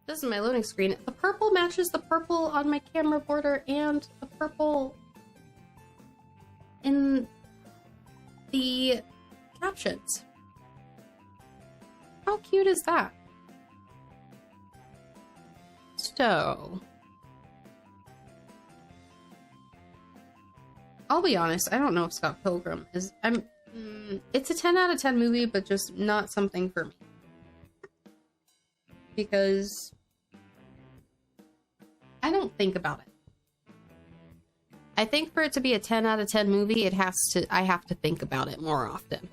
This is my loading screen. The purple matches the purple on my camera border and the purple in the captions. How cute is that? So, I'll be honest, I don't know if Scott Pilgrim is... it's a 10 out of 10 movie, but just not something for me. Because I don't think about it. I think for it to be a 10 out of 10 movie, I have to think about it more often.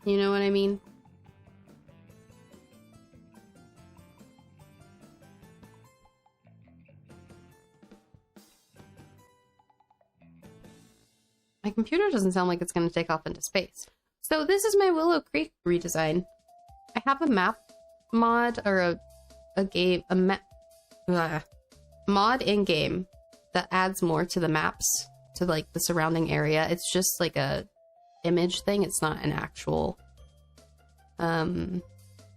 You know what I mean? My computer doesn't sound like it's going to take off into space. So this is my Willow Creek redesign. I have a map mod, or mod in-game that adds more to the maps, to like the surrounding area. It's just like a image thing. It's not an actual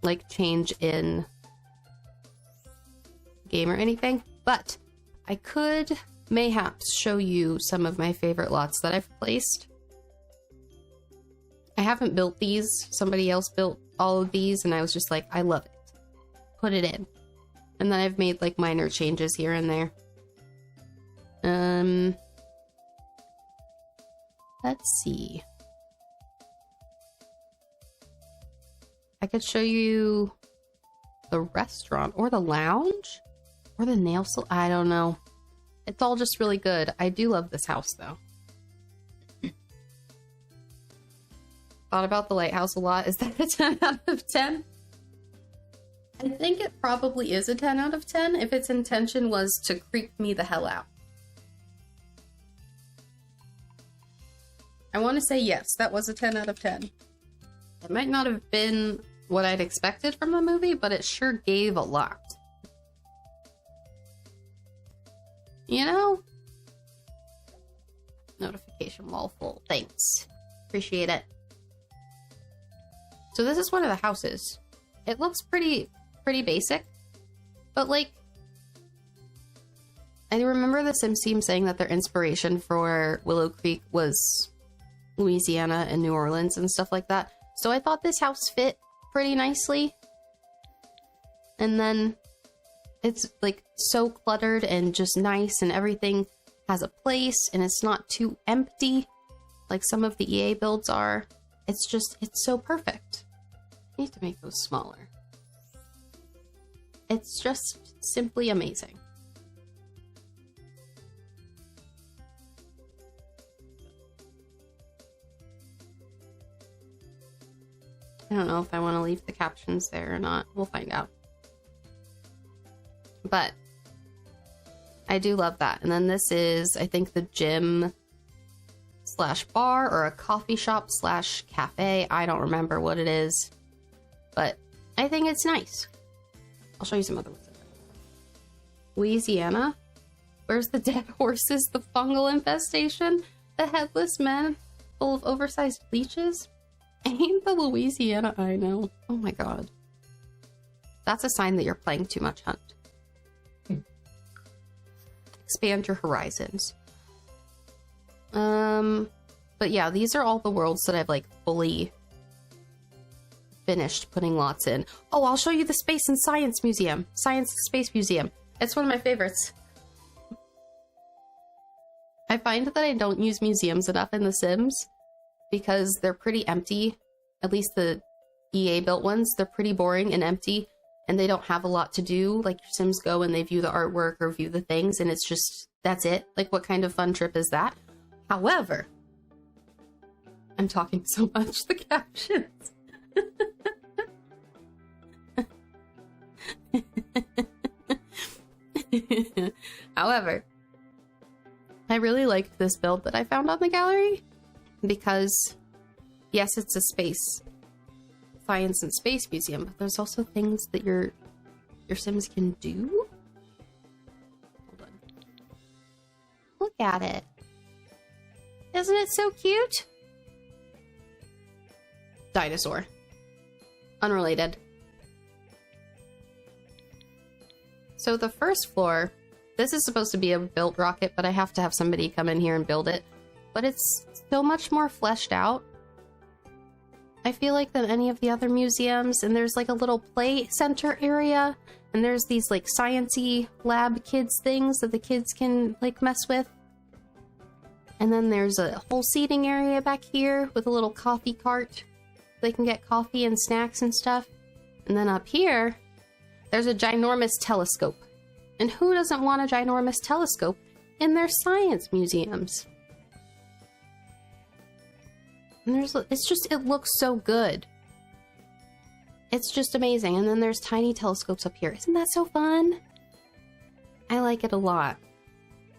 like change in game or anything. But I could mayhaps show you some of my favorite lots that I've placed. I haven't built these. Somebody else built all of these, and I was just like, I love it. Put it in. And then I've made like minor changes here and there. Let's see. I could show you the restaurant or the lounge or the nail salon. I don't know. It's all just really good. I do love this house though. Thought about the lighthouse a lot. Is that a 10 out of 10? I think it probably is a 10 out of 10 if its intention was to creep me the hell out. I want to say yes, that was a 10 out of 10. It might not have been what I'd expected from the movie, but it sure gave a lot. You know? Notification wall full. Thanks. Appreciate it. So this is one of the houses. It looks pretty basic, but like, I remember the Sims team saying that their inspiration for Willow Creek was Louisiana and New Orleans and stuff like that. So I thought this house fit pretty nicely. And then it's like so cluttered and just nice, and everything has a place and it's not too empty like some of the EA builds are. It's so perfect. I need to make those smaller. It's just simply amazing. I don't know if I want to leave the captions there or not. We'll find out. But I do love that. And then this is, I think, the gym slash bar or a coffee shop slash cafe. I don't remember what it is, but I think it's nice. I'll show you some other ones. Louisiana? Where's the dead horses? The fungal infestation? The headless men full of oversized leeches? Ain't the Louisiana I know. Oh my god. That's a sign that you're playing too much Hunt. Expand your horizons. But yeah, these are all the worlds that I've like fully finished putting lots in. Oh, I'll show you the Space and Science Museum. Science and Space Museum. It's one of my favorites. I find that I don't use museums enough in The Sims because they're pretty empty. At least the EA built ones, they're pretty boring and empty, and they don't have a lot to do. Like, your Sims go and they view the artwork or view the things, and it's just, that's it. Like, what kind of fun trip is that? However, I'm talking so much, the captions. However, I really liked this build that I found on the gallery because, yes, it's a science and space museum, but there's also things that your Sims can do. Hold on. Look at it. Isn't it so cute? Dinosaur. unrelated. So the first floor, this is supposed to be a built rocket, but I have to have somebody come in here and build it. But it's so much more fleshed out, I feel like, than any of the other museums. And there's like a little play center area, and there's these like science-y lab kids things that the kids can like mess with. And then there's a whole seating area back here with a little coffee cart. They can get coffee and snacks and stuff. And then up here, there's a ginormous telescope. And who doesn't want a ginormous telescope in their science museums? And it looks so good. It's just amazing. And then there's tiny telescopes up here. Isn't that so fun? I like it a lot.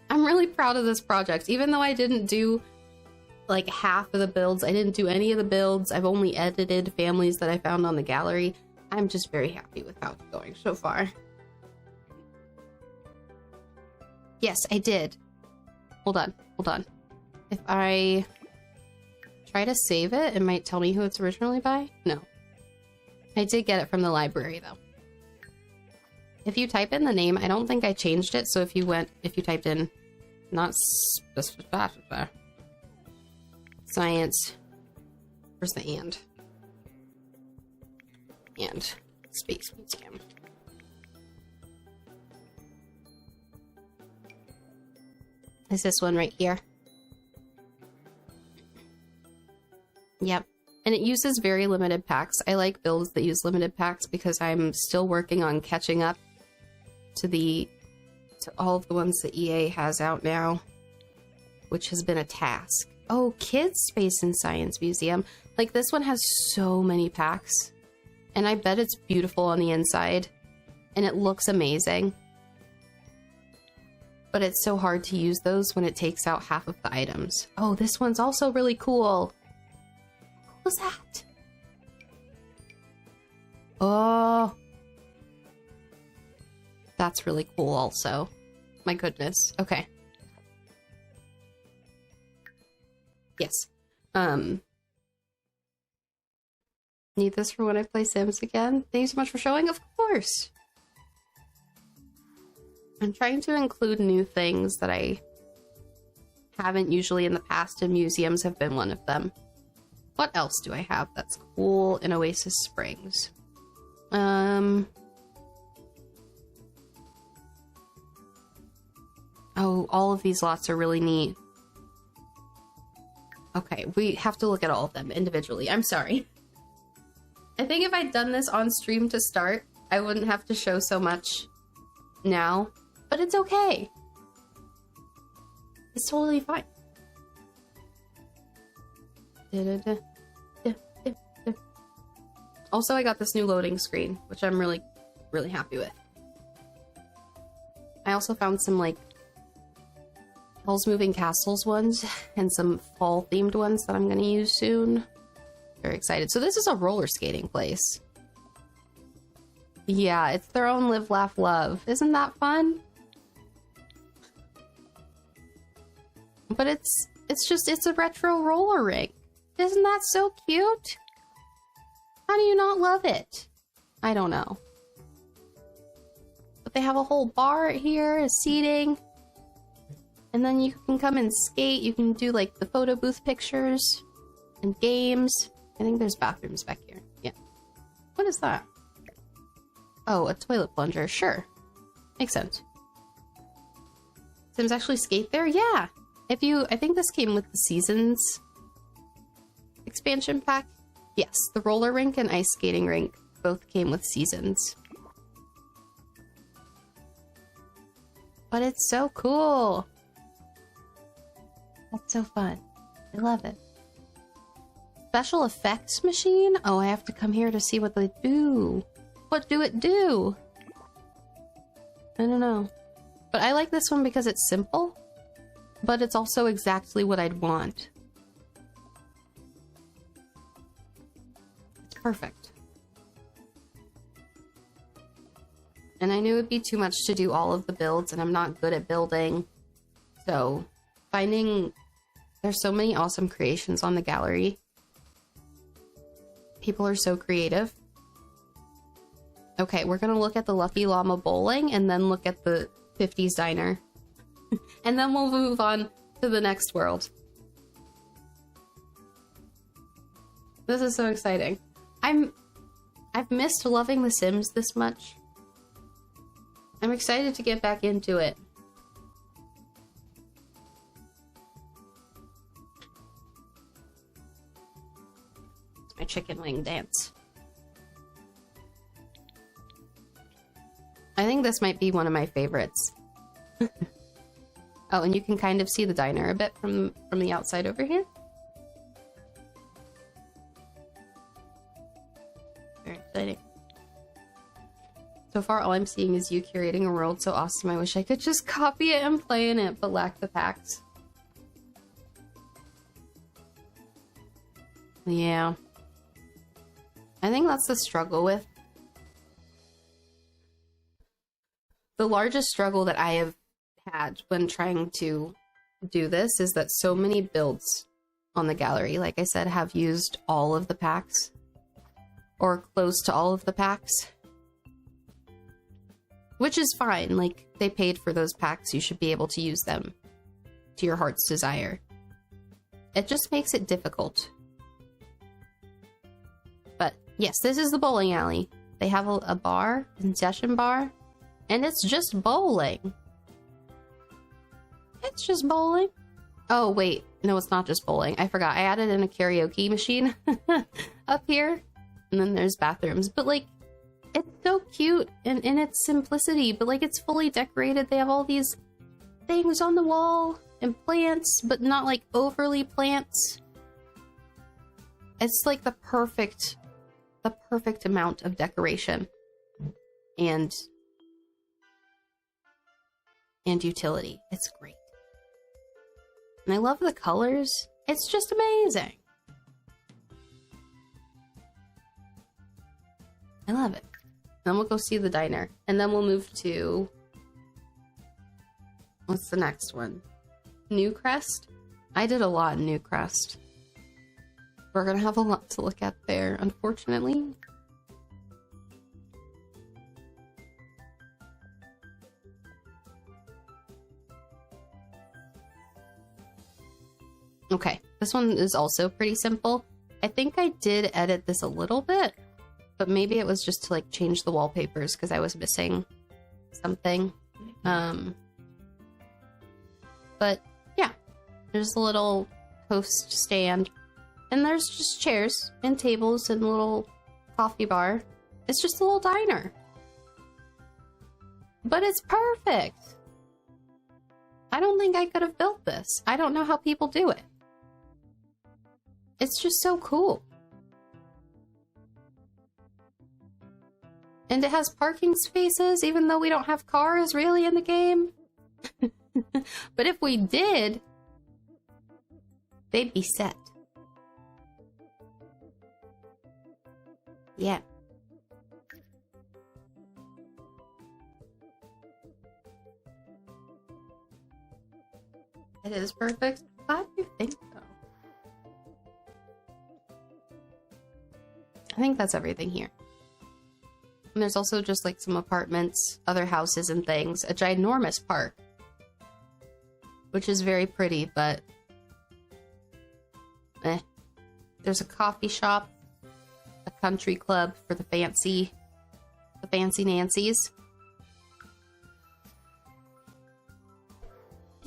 I'm really proud of this project. Even though I didn't do like half of the builds, I didn't do any of the builds. I've only edited families that I found on the gallery. I'm just very happy with how it's going so far. Yes, I did. Hold on. If I try to save it, it might tell me who it's originally by. No. I did get it from the library, though. If you type in the name, I don't think I changed it, so if you typed in not science, where's the and space museum. Is this one right here? Yep. And it uses very limited packs. I like builds that use limited packs because I'm still working on catching up to all of the ones that EA has out now, which has been a task. Oh, Kids Space and Science Museum. Like, this one has so many packs. And I bet it's beautiful on the inside. And it looks amazing. But it's so hard to use those when it takes out half of the items. Oh, this one's also really cool. What was that? Oh. That's really cool also. My goodness. Okay. Yes. Need this for when I play Sims again? Thank you so much for showing. Of course. I'm trying to include new things that I haven't usually in the past, and museums have been one of them. What else do I have that's cool in Oasis Springs? Oh, all of these lots are really neat. Okay, we have to look at all of them individually. I'm sorry. I think if I'd done this on stream to start, I wouldn't have to show so much now, but it's okay. It's totally fine. Also, I got this new loading screen, which I'm really, really happy with. I also found some, like, Hell's Moving Castles ones and some fall-themed ones that I'm going to use soon. Very excited. So this is a roller skating place. Yeah, it's their own Live, Laugh, Love. Isn't that fun? But it's a retro roller rink. Isn't that so cute? How do you not love it? I don't know. But they have a whole bar here, seating. And then you can come and skate. You can do like the photo booth pictures and games. I think there's bathrooms back here. Yeah. What is that? Oh, a toilet plunger. Sure. Makes sense. Sims actually skate there? Yeah. I think this came with the Seasons expansion pack. Yes, the roller rink and ice skating rink both came with Seasons. But it's so cool. That's so fun. I love it. Special effects machine? Oh, I have to come here to see what they do. What do it do? I don't know. But I like this one because it's simple, but it's also exactly what I'd want. It's perfect. And I knew it'd be too much to do all of the builds, and I'm not good at building. So there's so many awesome creations on the gallery. People are so creative. Okay, we're gonna look at the Lucky Llama Bowling and then look at the 50s Diner. And then we'll move on to the next world. This is so exciting. I've missed loving The Sims this much. I'm excited to get back into it. It's my chicken wing dance. I think this might be one of my favorites. Oh, and you can kind of see the diner a bit from the outside over here. Very exciting. So far, all I'm seeing is you curating a world so awesome. I wish I could just copy it and play in it, but lack the packs. Yeah. I think that's the struggle with. The largest struggle that I have had when trying to do this is that so many builds on the gallery, like I said, have used all of the packs. Or close to all of the packs. Which is fine, like, they paid for those packs, you should be able to use them to your heart's desire. It just makes it difficult. But, yes, this is the bowling alley. They have a bar, a concession bar, and it's just bowling. It's just bowling. Oh, wait, no, it's not just bowling. I forgot, I added in a karaoke machine up here, and then there's bathrooms, but, like, it's so cute in its simplicity, but like it's fully decorated. They have all these things on the wall and plants, but not like overly plants. It's like the perfect amount of decoration and utility. It's great. And I love the colors. It's just amazing. I love it. Then we'll go see the diner. And then we'll move to... What's the next one? Newcrest? I did a lot in Newcrest. We're gonna have a lot to look at there, unfortunately. Okay, this one is also pretty simple. I think I did edit this a little bit. But maybe it was just to like change the wallpapers because I was missing something. But yeah, there's a little post stand and there's just chairs and tables and a little coffee bar. It's just a little diner. But it's perfect. I don't think I could have built this. I don't know how people do it. It's just so cool. And it has parking spaces, even though we don't have cars really in the game. But if we did, they'd be set. Yeah. It is perfect. Glad you think so. I think that's everything here. And there's also just like some apartments, other houses and things. A ginormous park. Which is very pretty, but... There's a coffee shop. A country club for the fancy Nancys.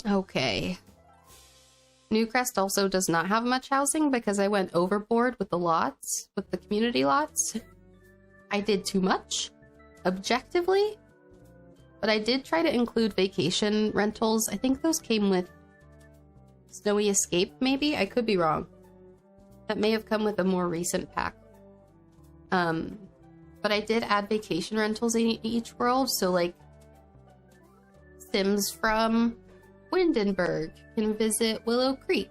Okay. Newcrest also does not have much housing because I went overboard with the lots, with the community lots. I did too much, objectively, but I did try to include vacation rentals. I think those came with Snowy Escape, maybe? I could be wrong. That may have come with a more recent pack. But I did add vacation rentals in each world, so like Sims from Windenburg can visit Willow Creek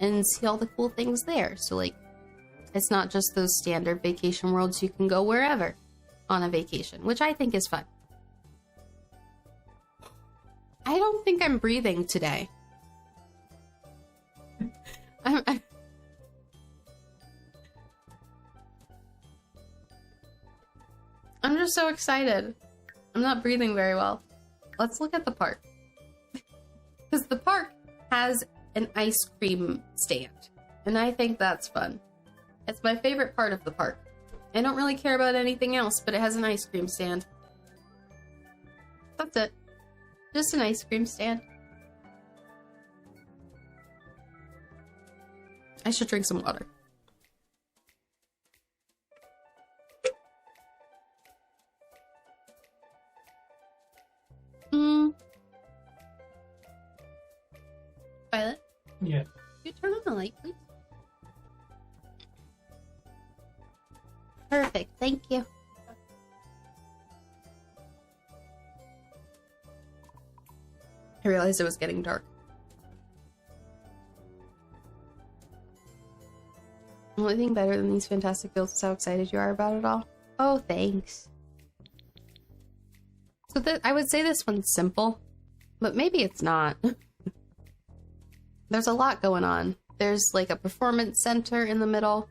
and see all the cool things there. So like, it's not just those standard vacation worlds. You can go wherever on a vacation, which I think is fun. I don't think I'm breathing today. I'm just so excited. I'm not breathing very well. Let's look at the park. Because the park has an ice cream stand. And I think that's fun. It's my favorite part of the park. I don't really care about anything else, but it has an ice cream stand. That's it. Just an ice cream stand. I should drink some water. Violet? Yeah. Can you turn on the light, please? Perfect, thank you. I realized it was getting dark. The only thing better than these fantastic builds is how excited you are about it all. Oh, thanks. So I would say this one's simple, but maybe it's not. There's a lot going on. There's like a performance center in the middle.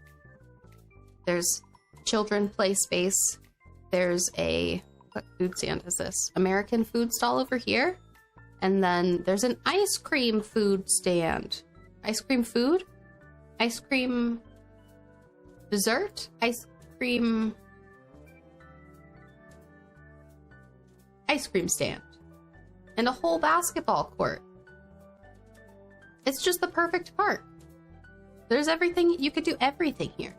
There's children play space. There's a, what food stand is this? American food stall over here. And then there's an ice cream food stand. Ice cream food? Ice cream dessert? Ice cream stand. And a whole basketball court. It's just the perfect park. There's everything. You could do everything here.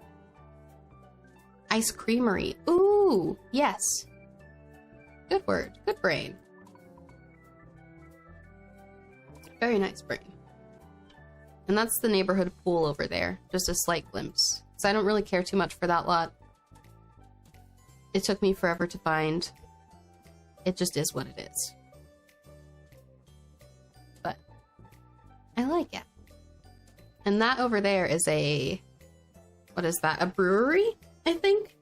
Ice creamery. Ooh, yes. Good word. Good brain. Very nice brain. And that's the neighborhood pool over there. Just a slight glimpse. Because I don't really care too much for that lot. It took me forever to find. It just is what it is. But I like it. And that over there is a... What is that? A brewery, I think?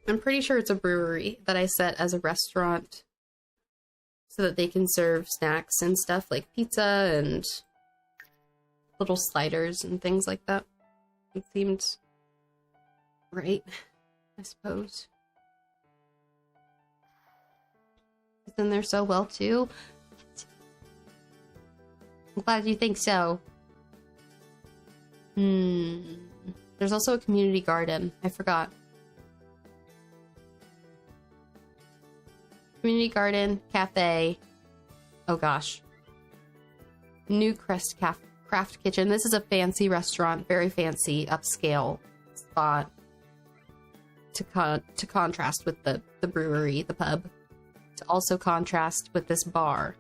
I'm pretty sure it's a brewery that I set as a restaurant so that they can serve snacks and stuff like pizza and little sliders and things like that. It seemed right, I suppose. It's in there so well too. I'm glad you think so. There's also a community garden. I forgot. Community garden, cafe. Oh gosh. Newcrest craft kitchen. This is a fancy restaurant, very fancy, upscale spot. To contrast with the brewery, the pub. To also contrast with this bar.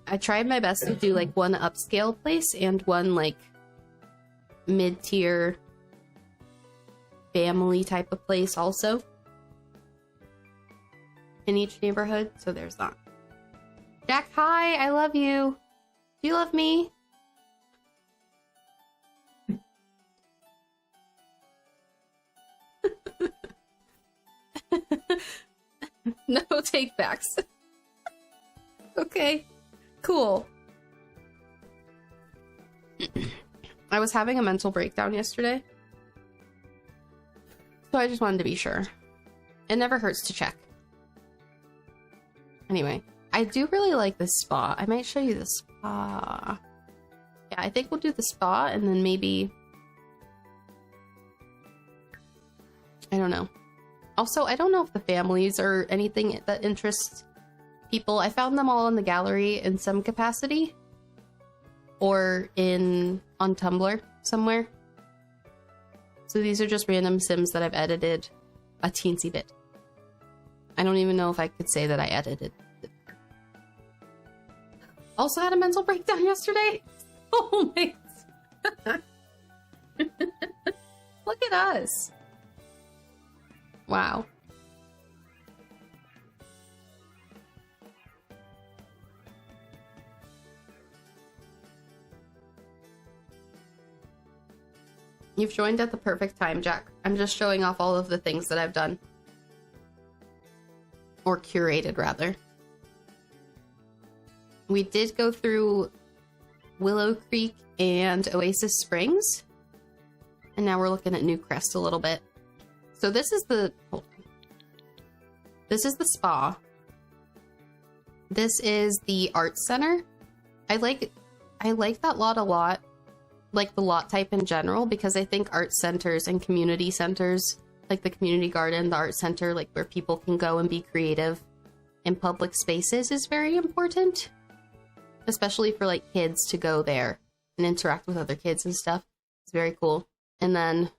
I tried my best to do like one upscale place and one like mid-tier family type of place also in each neighborhood. So there's that. Jack, hi, I love you. Do you love me? No take backs. Okay, cool. I was having a mental breakdown yesterday, so I just wanted to be sure. It never hurts to check. Anyway, I do really like this spa. I might show you the spa. Yeah, I think we'll do the spa and then maybe... I don't know. Also, I don't know if the families or anything that interests people. I found them all in the gallery in some capacity. Or on Tumblr somewhere. So these are just random Sims that I've edited a teensy bit. I don't even know if I could say that I edited it. Also had a mental breakdown yesterday. Oh my. Look at us. Wow. You've joined at the perfect time, Jack. I'm just showing off all of the things that I've done. Or curated, rather. We did go through Willow Creek and Oasis Springs. And now we're looking at Newcrest a little bit. So this is the, hold on. This is the spa. This is the art center. I like that lot a lot. Like the lot type in general, because I think art centers and community centers, like the community garden, the art center, like where people can go and be creative in public spaces, is very important. Especially for like kids to go there and interact with other kids and stuff. It's very cool. And then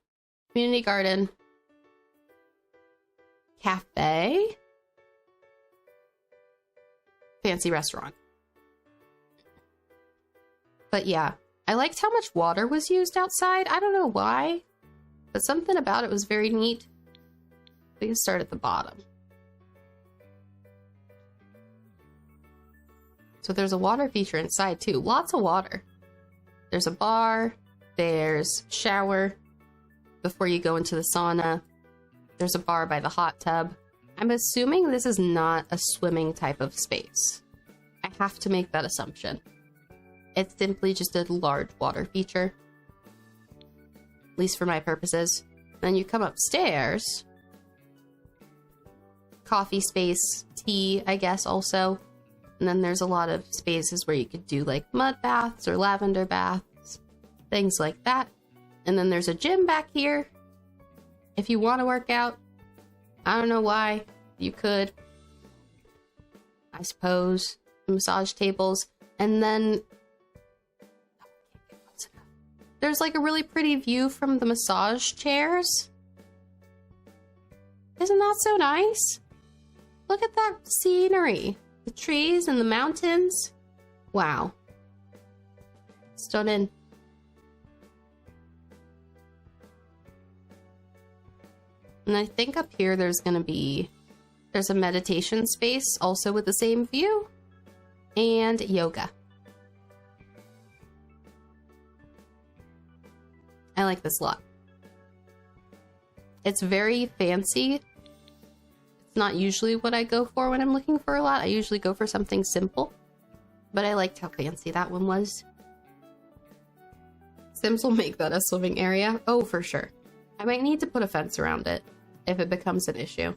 community garden, cafe, fancy restaurant. But yeah, I liked how much water was used outside. I don't know why, but something about it was very neat. We can start at the bottom. So there's a water feature inside too. Lots of water. There's a bar. There's shower before you go into the sauna. There's a bar by the hot tub. I'm assuming this is not a swimming type of space. I have to make that assumption. It's simply just a large water feature. At least for my purposes. Then you come upstairs. Coffee space, tea, I guess, also. And then there's a lot of spaces where you could do like mud baths or lavender baths. Things like that. And then there's a gym back here. If you want to work out. I don't know why. You could. I suppose. Massage tables. And then there's like a really pretty view from the massage chairs. Isn't that so nice? Look at that scenery. The trees and the mountains. Wow. Stunning. And I think up here there's a meditation space also with the same view. And yoga. I like this lot. It's very fancy. It's not usually what I go for when I'm looking for a lot. I usually go for something simple. But I liked how fancy that one was. Sims will make that a swimming area. Oh, for sure. I might need to put a fence around it if it becomes an issue.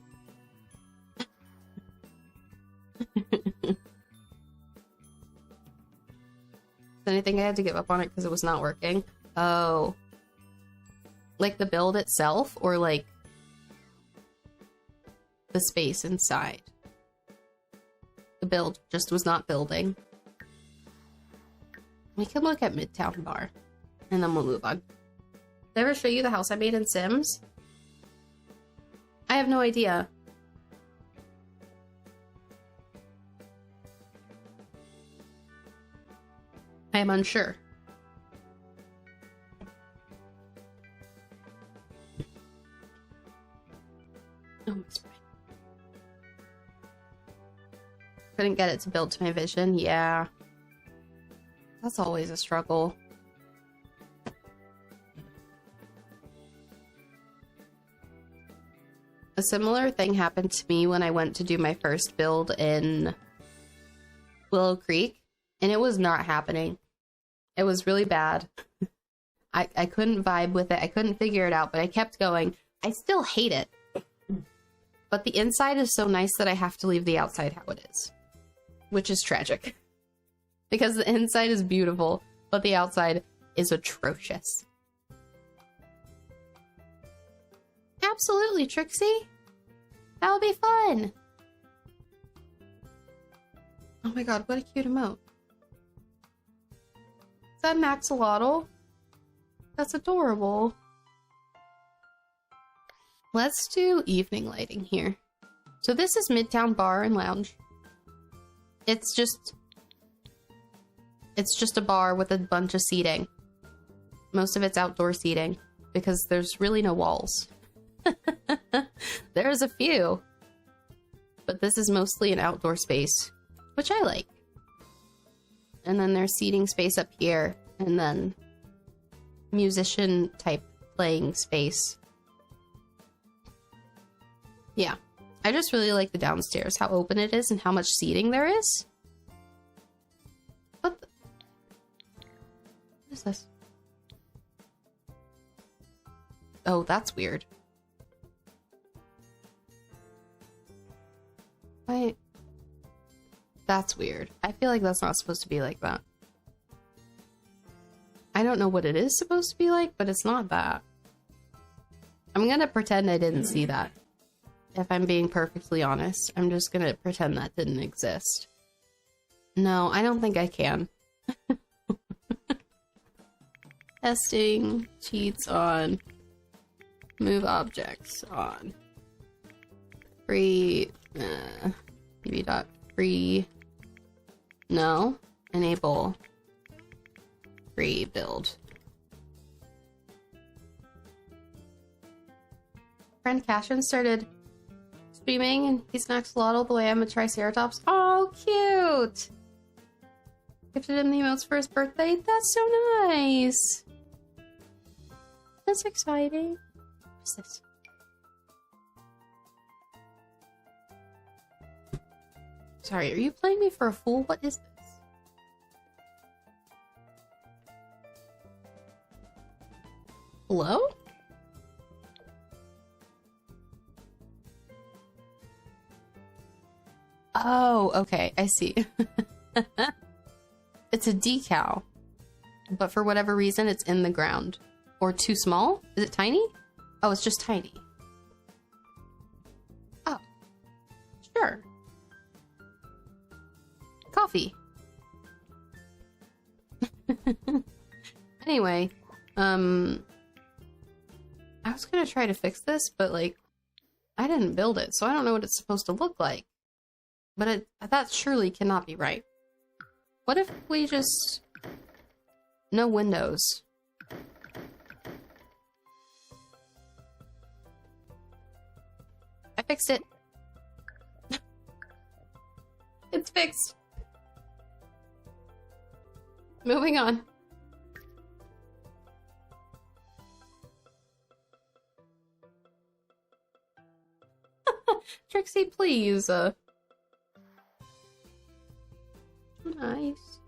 Then I think I had to give up on it because it was not working. Oh. Like the build itself, or like the space inside? The build just was not building. We can look at Midtown Bar, and then we'll move on. Did I ever show you the house I made in Sims? I have no idea. I am unsure. Oh, my spine. Couldn't get it to build to my vision. Yeah. That's always a struggle. A similar thing happened to me when I went to do my first build in Willow Creek, and it was not happening. It was really bad. I couldn't vibe with it. I couldn't figure it out, but I kept going. I still hate it. But the inside is so nice that I have to leave the outside how it is. Which is tragic. Because the inside is beautiful, but the outside is atrocious. Absolutely, Trixie. That'll be fun. Oh my god, what a cute emote. Is that an axolotl? That's adorable. Let's do evening lighting here. So this is Midtown Bar and Lounge. It's just a bar with a bunch of seating. Most of it's outdoor seating because there's really no walls. There's a few, but this is mostly an outdoor space, which I like. And then there's seating space up here, and then musician type playing space. Yeah, I just really like the downstairs, how open it is and how much seating there is. What is this? Oh, that's weird. That's weird. I feel like that's not supposed to be like that. I don't know what it is supposed to be like, but it's not that. I'm gonna pretend I didn't see that. If I'm being perfectly honest, I'm just gonna pretend that didn't exist. No, I don't think I can. Testing cheats on. Move objects on. Free. Free. No. Enable. Free build. Friend Cashin started streaming and he's an axolotl the way I'm a triceratops. Oh, cute! Gifted him the emotes for his birthday. That's so nice. That's exciting. What's this? Sorry, are you playing me for a fool? What is this? Hello? Oh, okay, I see. It's a decal, but for whatever reason, it's in the ground. Or too small? Is it tiny? Oh, it's just tiny. Oh, sure. Coffee. Anyway, I was gonna try to fix this, but like, I didn't build it, so I don't know what it's supposed to look like. But that surely cannot be right. What if we just... No windows. I fixed it. It's fixed. Moving on. Trixie, please. Nice.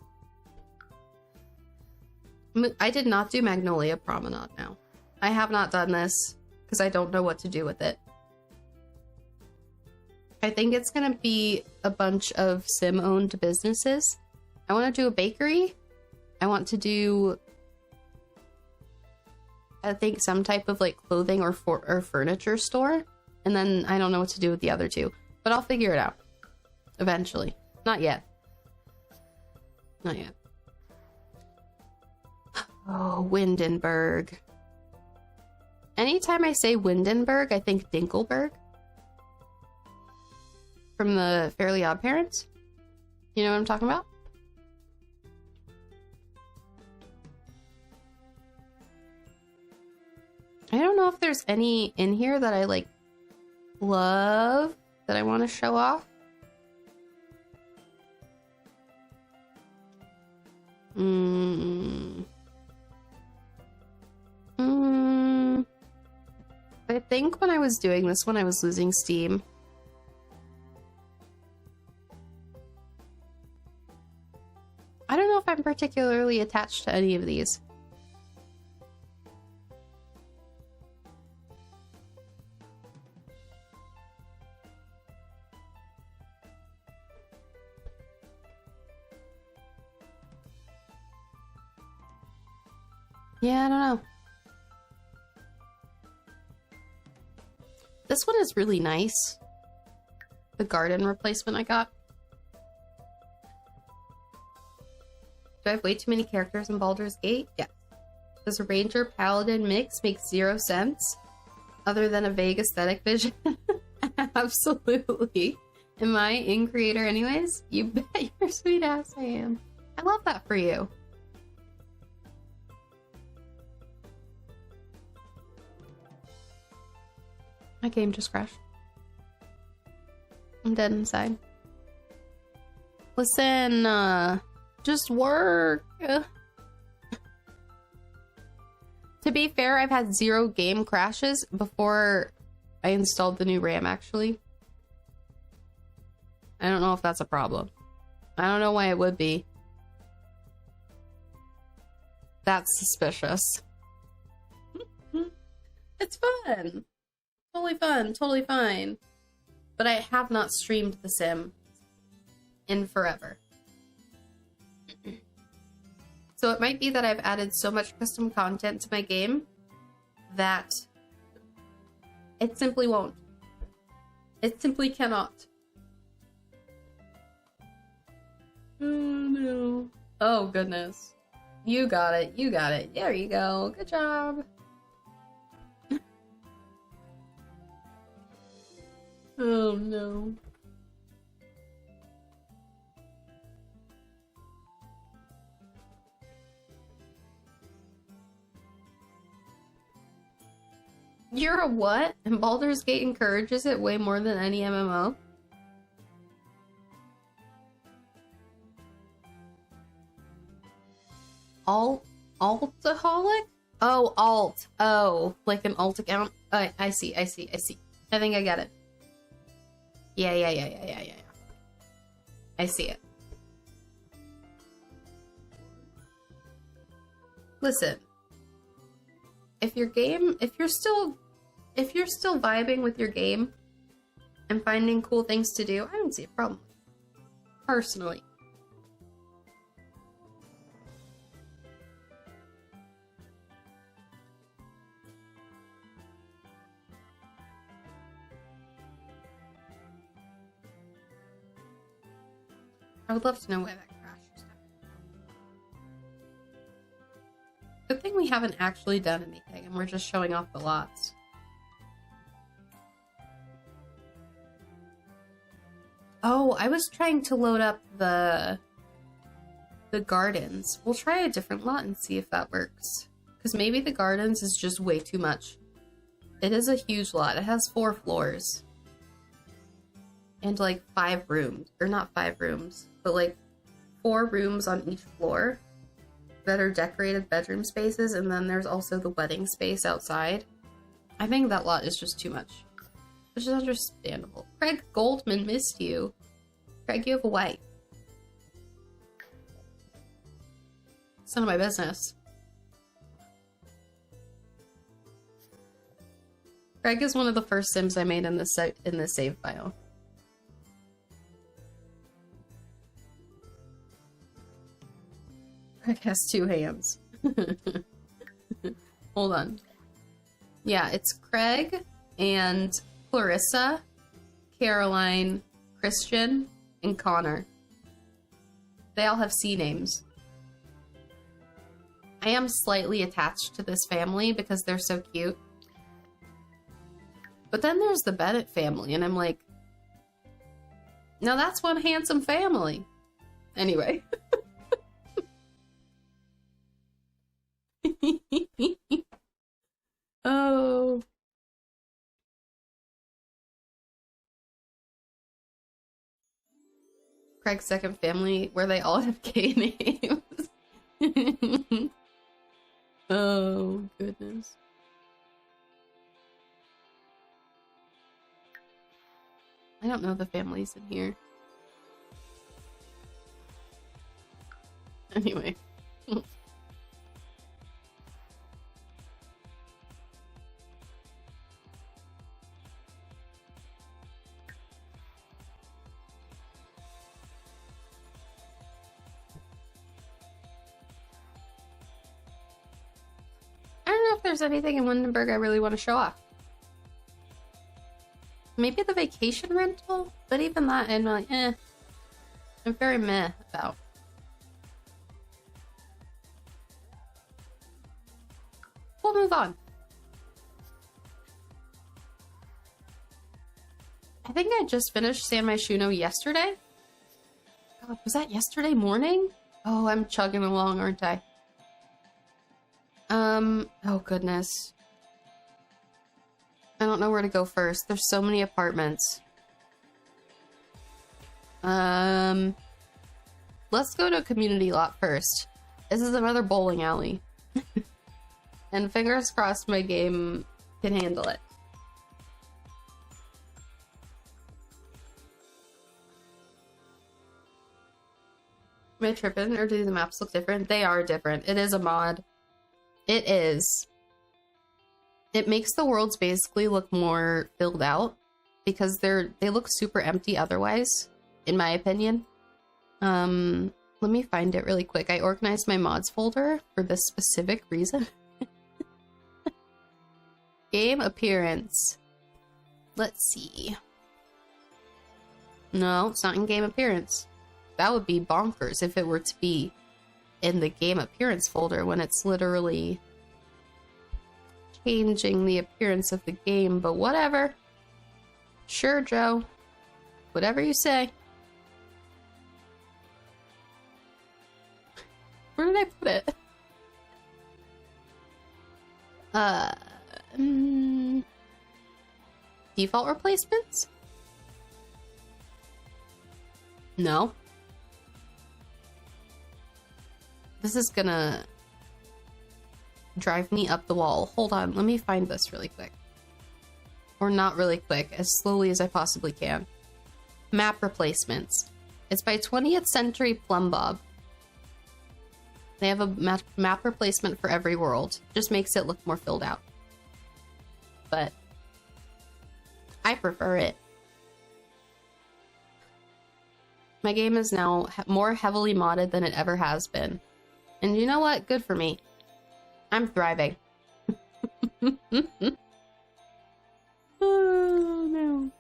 I did not do Magnolia Promenade now. I have not done this because I don't know what to do with it. I think it's gonna be a bunch of sim-owned businesses. I want to do a bakery. I want to do, I think, some type of like clothing or furniture store. And then I don't know what to do with the other two. But I'll figure it out. Eventually. Not yet. Not yet. Oh, Windenburg. Anytime I say Windenburg, I think Dinkelberg. From the Fairly Odd Parents. You know what I'm talking about? I don't know if there's any in here that I like love that I want to show off. I think when I was doing this one, I was losing steam. I don't know if I'm particularly attached to any of these. Yeah, I don't know. This one is really nice. The garden replacement I got. Do I have way too many characters in Baldur's Gate? Yes. Does a ranger paladin mix make 0 sense? Other than a vague aesthetic vision? Absolutely. Am I in creator anyways? You bet your sweet ass I am. I love that for you. My game just crashed. I'm dead inside. Listen, just work. To be fair, I've had 0 game crashes before I installed the new RAM, actually. I don't know if that's a problem. I don't know why it would be. That's suspicious. It's fun. Totally fun, totally fine. But I have not streamed The Sim. in forever. So it might be that I've added so much custom content to my game that it simply won't. It simply cannot. Oh no. Oh goodness. You got it. You got it. There you go. Good job. Oh no. You're a what? And Baldur's Gate encourages it way more than any MMO? Altaholic? Oh, alt. Oh, like an alt account? I see. I think I get it. Yeah. I see it. Listen. If you're still vibing with your game and finding cool things to do, I don't see a problem. Personally. I would love to know why that crashed. Good thing we haven't actually done anything and we're just showing off the lots. Oh, I was trying to load up the gardens. We'll try a different lot and see if that works. Because maybe the gardens is just way too much. It is a huge lot. It has 4 floors. And like 5 rooms. Or not 5 rooms, but like 4 rooms on each floor that are decorated bedroom spaces, and then there's also the wedding space outside. I think that lot is just too much. Which is understandable. Craig Goldman missed you. Craig, you have a wife. It's none of my business. Craig is one of the first Sims I made in this save file. Craig has 2 hands. Hold on. Yeah, it's Craig and Clarissa, Caroline, Christian, and Connor. They all have C names. I am slightly attached to this family because they're so cute. But then there's the Bennett family, and I'm like, now that's one handsome family. Anyway. Oh. Craig's second family, where they all have K names. Oh, goodness. I don't know the families in here. Anyway. I don't know if there's anything in Windenburg I really want to show off. Maybe the vacation rental? But even that, I'm like, I'm very meh about. We'll move on. I think I just finished San Myshuno yesterday. God, was that yesterday morning? Oh, I'm chugging along, aren't I? Oh goodness. I don't know where to go first. There's so many apartments. Let's go to a community lot first. This is another bowling alley. And fingers crossed my game can handle it. Am I tripping, or do the maps look different? They are different. It is a mod. It is. It makes the worlds basically look more filled out because they look super empty otherwise, in my opinion. Let me find it really quick. I organized my mods folder for this specific reason. Game appearance. Let's see. No, it's not in game appearance. That would be bonkers if it were to be in the game appearance folder when it's literally changing the appearance of the game, but whatever. Sure, Joe. Whatever you say. Where did I put it? Default replacements? No. This is gonna drive me up the wall. Hold on, let me find this really quick. Or not really quick, as slowly as I possibly can. Map replacements. It's by 20th Century Plumbob. They have a map replacement for every world. Just makes it look more filled out. But I prefer it. My game is now more heavily modded than it ever has been. And you know what? Good for me. I'm thriving. Oh, no.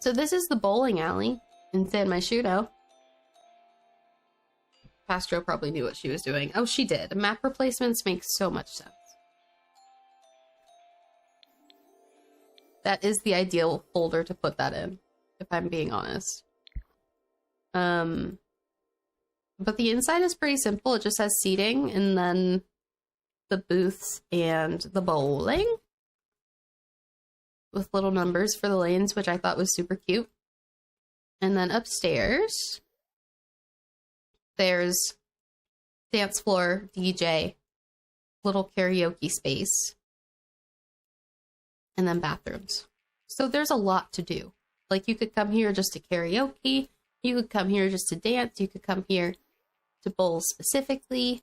So this is the bowling alley in San Myshuno. Pastro probably knew what she was doing. Oh, she did. Map replacements make so much sense. That is the ideal folder to put that in, if I'm being honest. But the inside is pretty simple. It just has seating and then the booths and the bowling with little numbers for the lanes, which I thought was super cute. And then upstairs, there's dance floor, DJ, little karaoke space, and then bathrooms. So there's a lot to do. Like, you could come here just to karaoke, you could come here just to dance, you could come here to bowl specifically,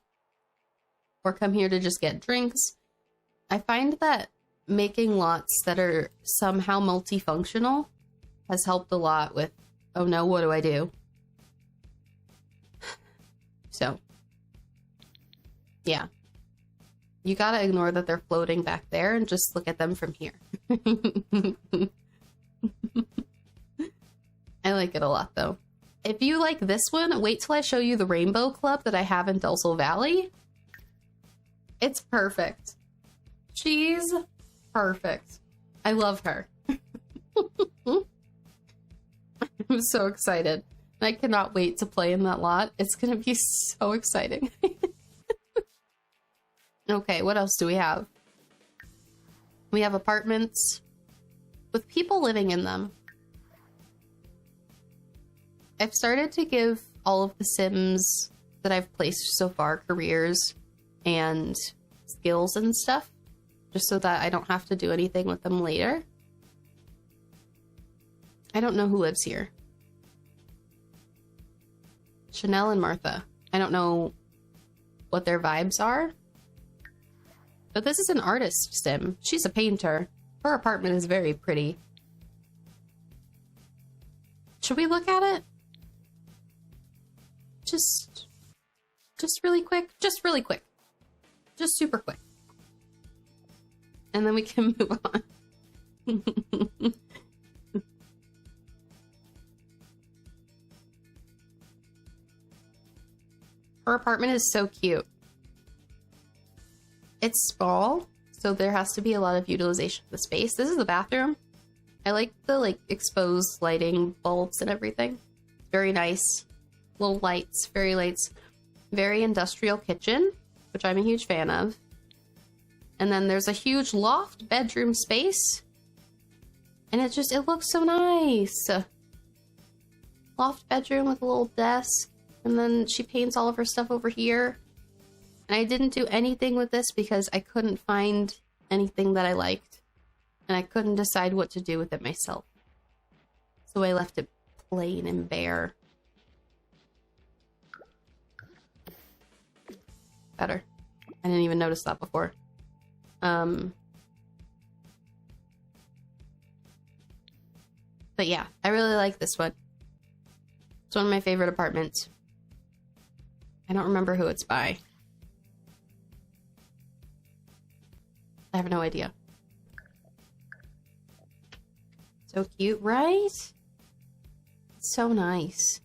or come here to just get drinks. I find that making lots that are somehow multifunctional has helped a lot with, oh no, what do I do? So, yeah. You gotta ignore that they're floating back there and just look at them from here. I like it a lot, though. If you like this one, wait till I show you the Rainbow Club that I have in Dulce Valley. It's perfect. She's perfect. I love her. I'm so excited. I cannot wait to play in that lot. It's gonna be so exciting. Okay, what else do we have? We have apartments with people living in them. I've started to give all of the Sims that I've placed so far careers and skills and stuff, just so that I don't have to do anything with them later. I don't know who lives here. Chanel and Martha. I don't know what their vibes are. But this is an artist sim. She's a painter. Her apartment is very pretty. Should we look at it? Just really quick. Just really quick. Just super quick. And then we can move on. Her apartment is so cute. It's small, so there has to be a lot of utilization of the space. This is the bathroom. I like the exposed lighting bulbs and everything. Very nice. Little lights, fairy lights. Very industrial kitchen, which I'm a huge fan of. And then there's a huge loft bedroom space. And it looks so nice. Loft bedroom with a little desk. And then she paints all of her stuff over here. And I didn't do anything with this because I couldn't find anything that I liked. And I couldn't decide what to do with it myself. So I left it plain and bare. Better. I didn't even notice that before. But yeah, I really like this one. It's one of my favorite apartments. I don't remember who it's by. I have no idea. So cute, right? It's so nice.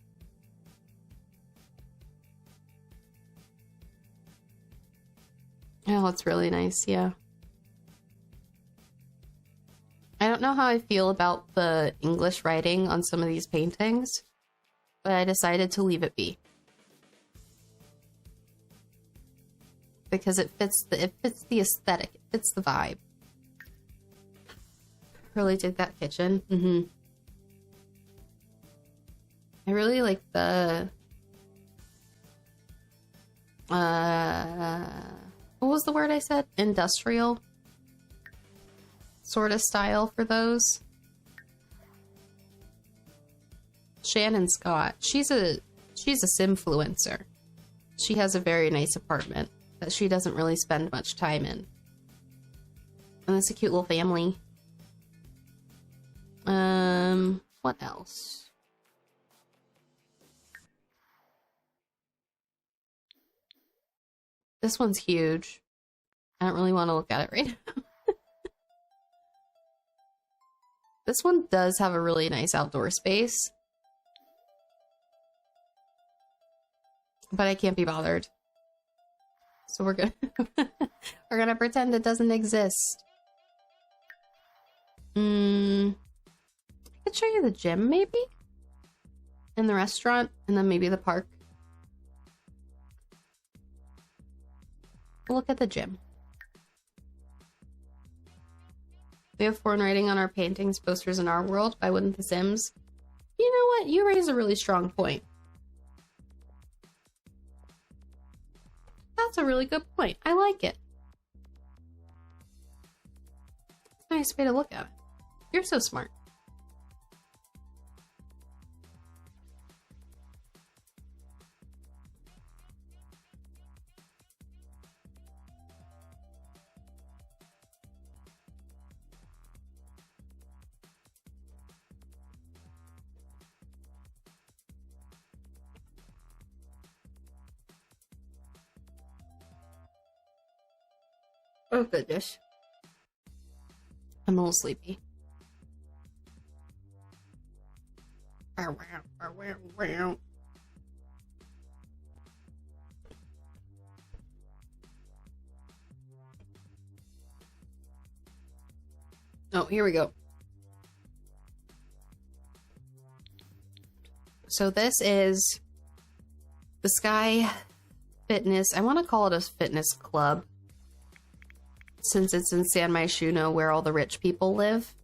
Oh, it's really nice, yeah. I don't know how I feel about the English writing on some of these paintings, but I decided to leave it be. Because it fits the aesthetic, it fits the vibe. Really dig that kitchen. I really like the what was the word I said? Industrial sort of style for those. Shannon Scott. She's a simfluencer. She has a very nice apartment that she doesn't really spend much time in. And it's a cute little family. What else? This one's huge. I don't really want to look at it right now. This one does have a really nice outdoor space. But I can't be bothered. So we're gonna we're gonna pretend it doesn't exist. I could show you the gym maybe? And the restaurant, and then maybe the park. Look at the gym. We have foreign writing on our paintings, posters in our world by Wouldn't the Sims. You know what? You raise a really strong point. That's a really good point. I like it. It's a nice way to look at it. You're so smart. Oh goodness. I'm a little sleepy. Oh, here we go. So this is the Sky Fitness. I want to call it a fitness club, since it's in San Myshuno where all the rich people live.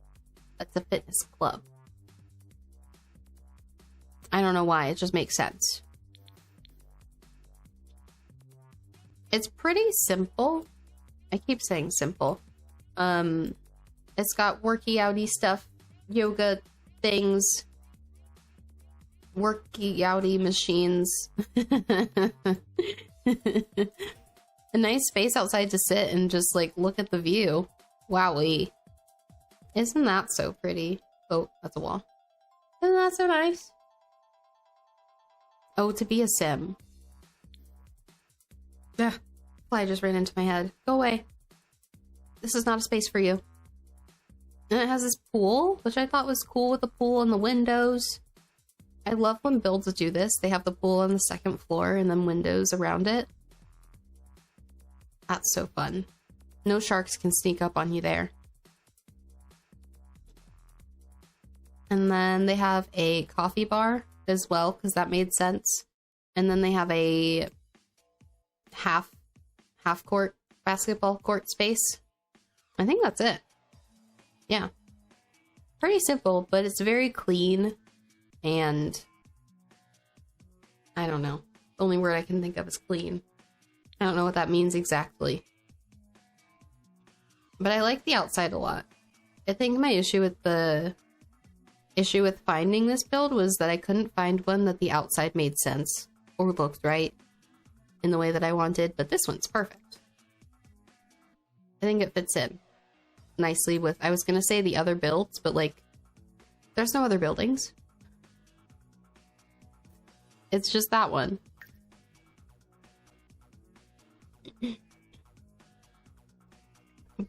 That's a fitness club. I don't know why, it just makes sense. It's pretty simple. I keep saying simple. It's got worky outy stuff, yoga things, worky outy machines. A nice space outside to sit and just like look at the view. Wowee. Isn't that so pretty? Oh, that's a wall. Isn't that so nice? Oh, to be a sim. Ugh. Fly just ran into my head. Go away. This is not a space for you. And it has this pool, which I thought was cool with the pool and the windows. I love when builds do this. They have the pool on the second floor and then windows around it. That's so fun. No sharks can sneak up on you there. And then they have a coffee bar as well, because that made sense. And then they have a half court basketball court space. I think that's it. Yeah. Pretty simple, but it's very clean. And I don't know. The only word I can think of is clean. I don't know what that means exactly. But I like the outside a lot. I think my issue with finding this build was that I couldn't find one that the outside made sense or looked right in the way that I wanted, but this one's perfect. I think it fits in nicely with, I was gonna say the other builds, but like, there's no other buildings. It's just that one.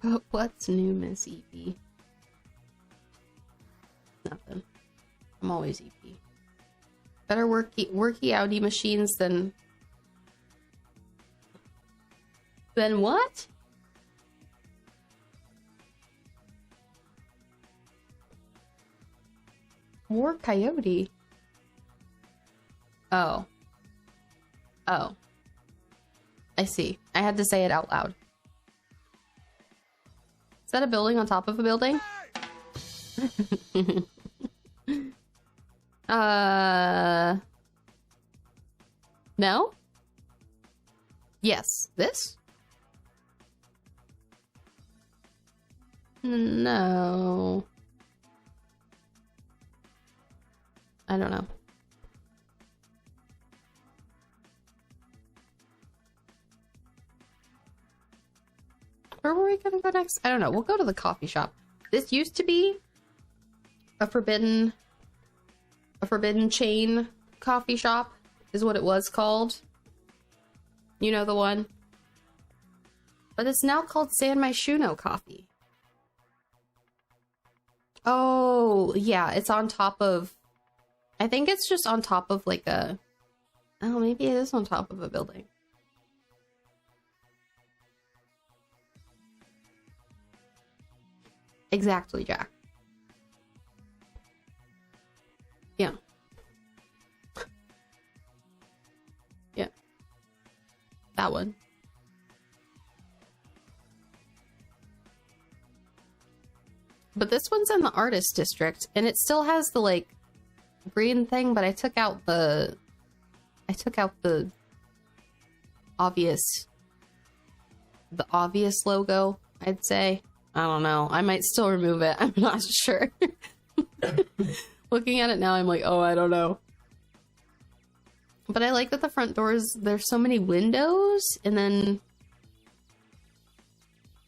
But what's new, Miss EP? Nothing. I'm always EP. Better worky Audi machines than what? War Coyote. Oh. Oh. I see. I had to say it out loud. Is that a building on top of a building? No? Yes. This? No. I don't know. Where were we gonna go next? I don't know. We'll go to the coffee shop. This used to be a forbidden chain coffee shop, is what it was called. You know the one? But it's now called San Myshuno Coffee. Oh, yeah, it's on top of... I think it's just on top of like a... Oh, maybe it is on top of a building. Exactly, Jack. Yeah. Yeah. That one. But this one's in the artist district, and it still has the, like, green thing, but I took out the obvious logo, I'd say. I don't know. I might still remove it. I'm not sure. Looking at it now, I'm like, oh, I don't know. But I like that the front doors, there's so many windows, and then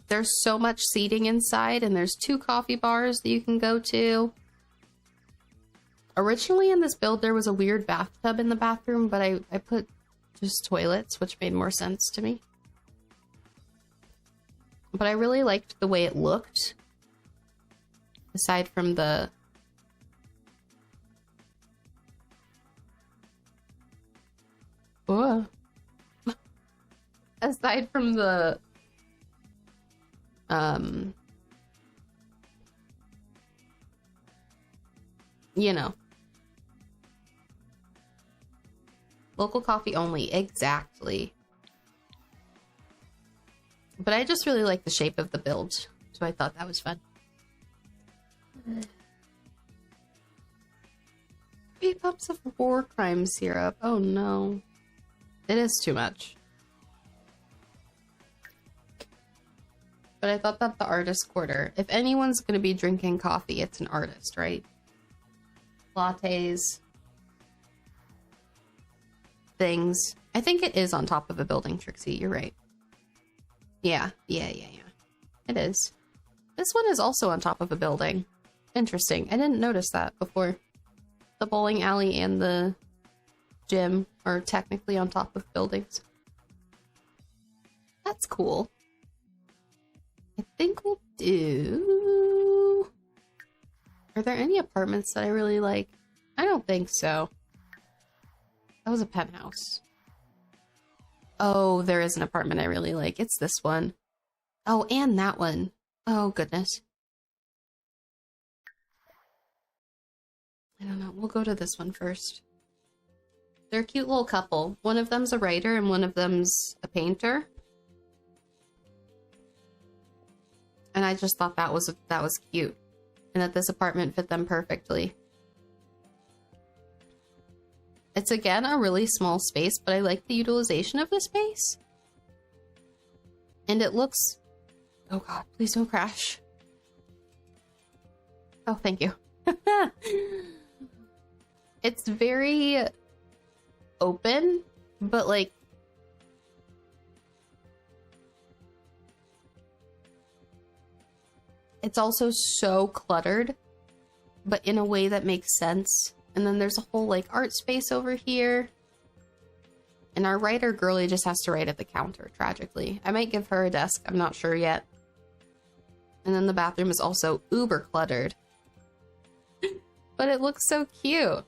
there's so much seating inside, and there's 2 coffee bars that you can go to. Originally in this build, there was a weird bathtub in the bathroom, but I put just toilets, which made more sense to me. But I really liked the way it looked. Aside from the... Oh. Aside from the... You know. Local coffee only, exactly. But I just really like the shape of the build, so I thought that was fun. 3 cups of war crime syrup. Oh no. It is too much. But I thought that the artist quarter, if anyone's going to be drinking coffee, it's an artist, right? Lattes. Things. I think it is on top of a building, Trixie. You're right. Yeah. It is. This one is also on top of a building. Interesting. I didn't notice that before. The bowling alley and the gym are technically on top of buildings. That's cool. I think we'll do... Are there any apartments that I really like? I don't think so. That was a penthouse. Oh, there is an apartment I really like. It's this one. Oh, and that one. Oh, goodness. I don't know. We'll go to this one first. They're a cute little couple. One of them's a writer and one of them's a painter. And I just thought that was cute. And that this apartment fit them perfectly. It's again a really small space, but I like the utilization of the space. And it looks... Oh god, please don't crash. Oh, thank you. It's very open, but like... It's also so cluttered, but in a way that makes sense. And then there's a whole like art space over here. And our writer girlie just has to write at the counter, tragically. I might give her a desk, I'm not sure yet. And then the bathroom is also uber cluttered. But it looks so cute.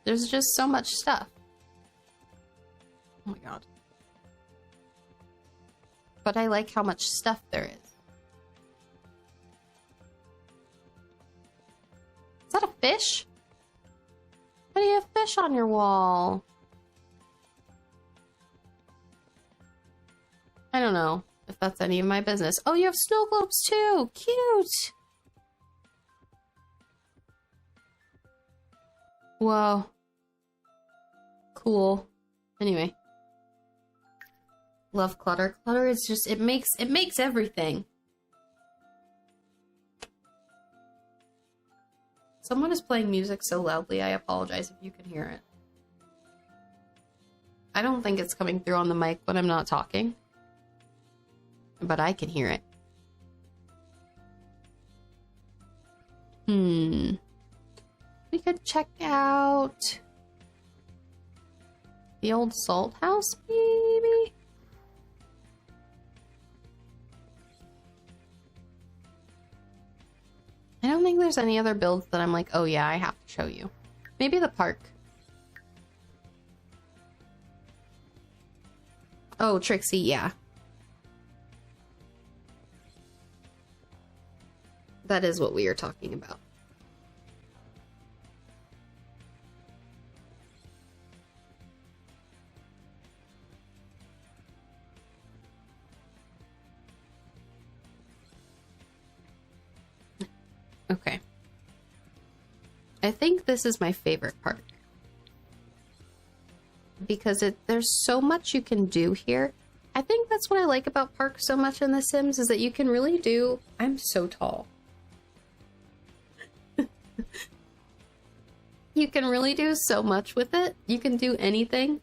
There's just so much stuff. Oh my god. But I like how much stuff there is. Is that a fish? Why do you have fish on your wall? I don't know if that's any of my business. Oh, you have snow globes too! Cute! Whoa. Cool. Anyway. Love clutter. Clutter is just, it makes everything. Someone is playing music so loudly, I apologize if you can hear it. I don't think it's coming through on the mic when I'm not talking. But I can hear it. We could check out the old salt house, maybe? I don't think there's any other builds that I'm like, oh yeah, I have to show you. Maybe the park. Oh, Trixie, yeah. That is what we are talking about. Okay. I think this is my favorite part. Because there's so much you can do here. I think that's what I like about parks so much in The Sims, is that you can really do... I'm so tall. You can really do so much with it. You can do anything.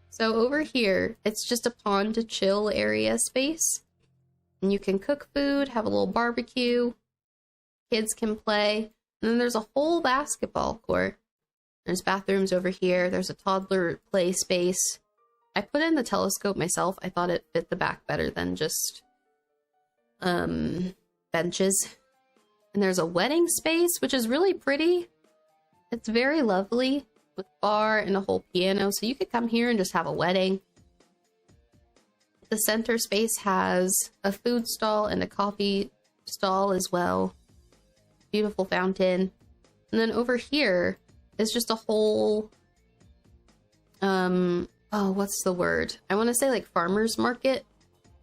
So over here, it's just a pond to chill area space. And you can cook food, have a little barbecue. Kids can play. And then there's a whole basketball court. There's bathrooms over here. There's a toddler play space. I put in the telescope myself. I thought it fit the back better than just benches. And there's a wedding space, which is really pretty. It's very lovely with bar and a whole piano. So you could come here and just have a wedding. The center space has a food stall and a coffee stall as well. Beautiful fountain. And then over here is just a whole, oh, what's the word? I want to say like farmer's market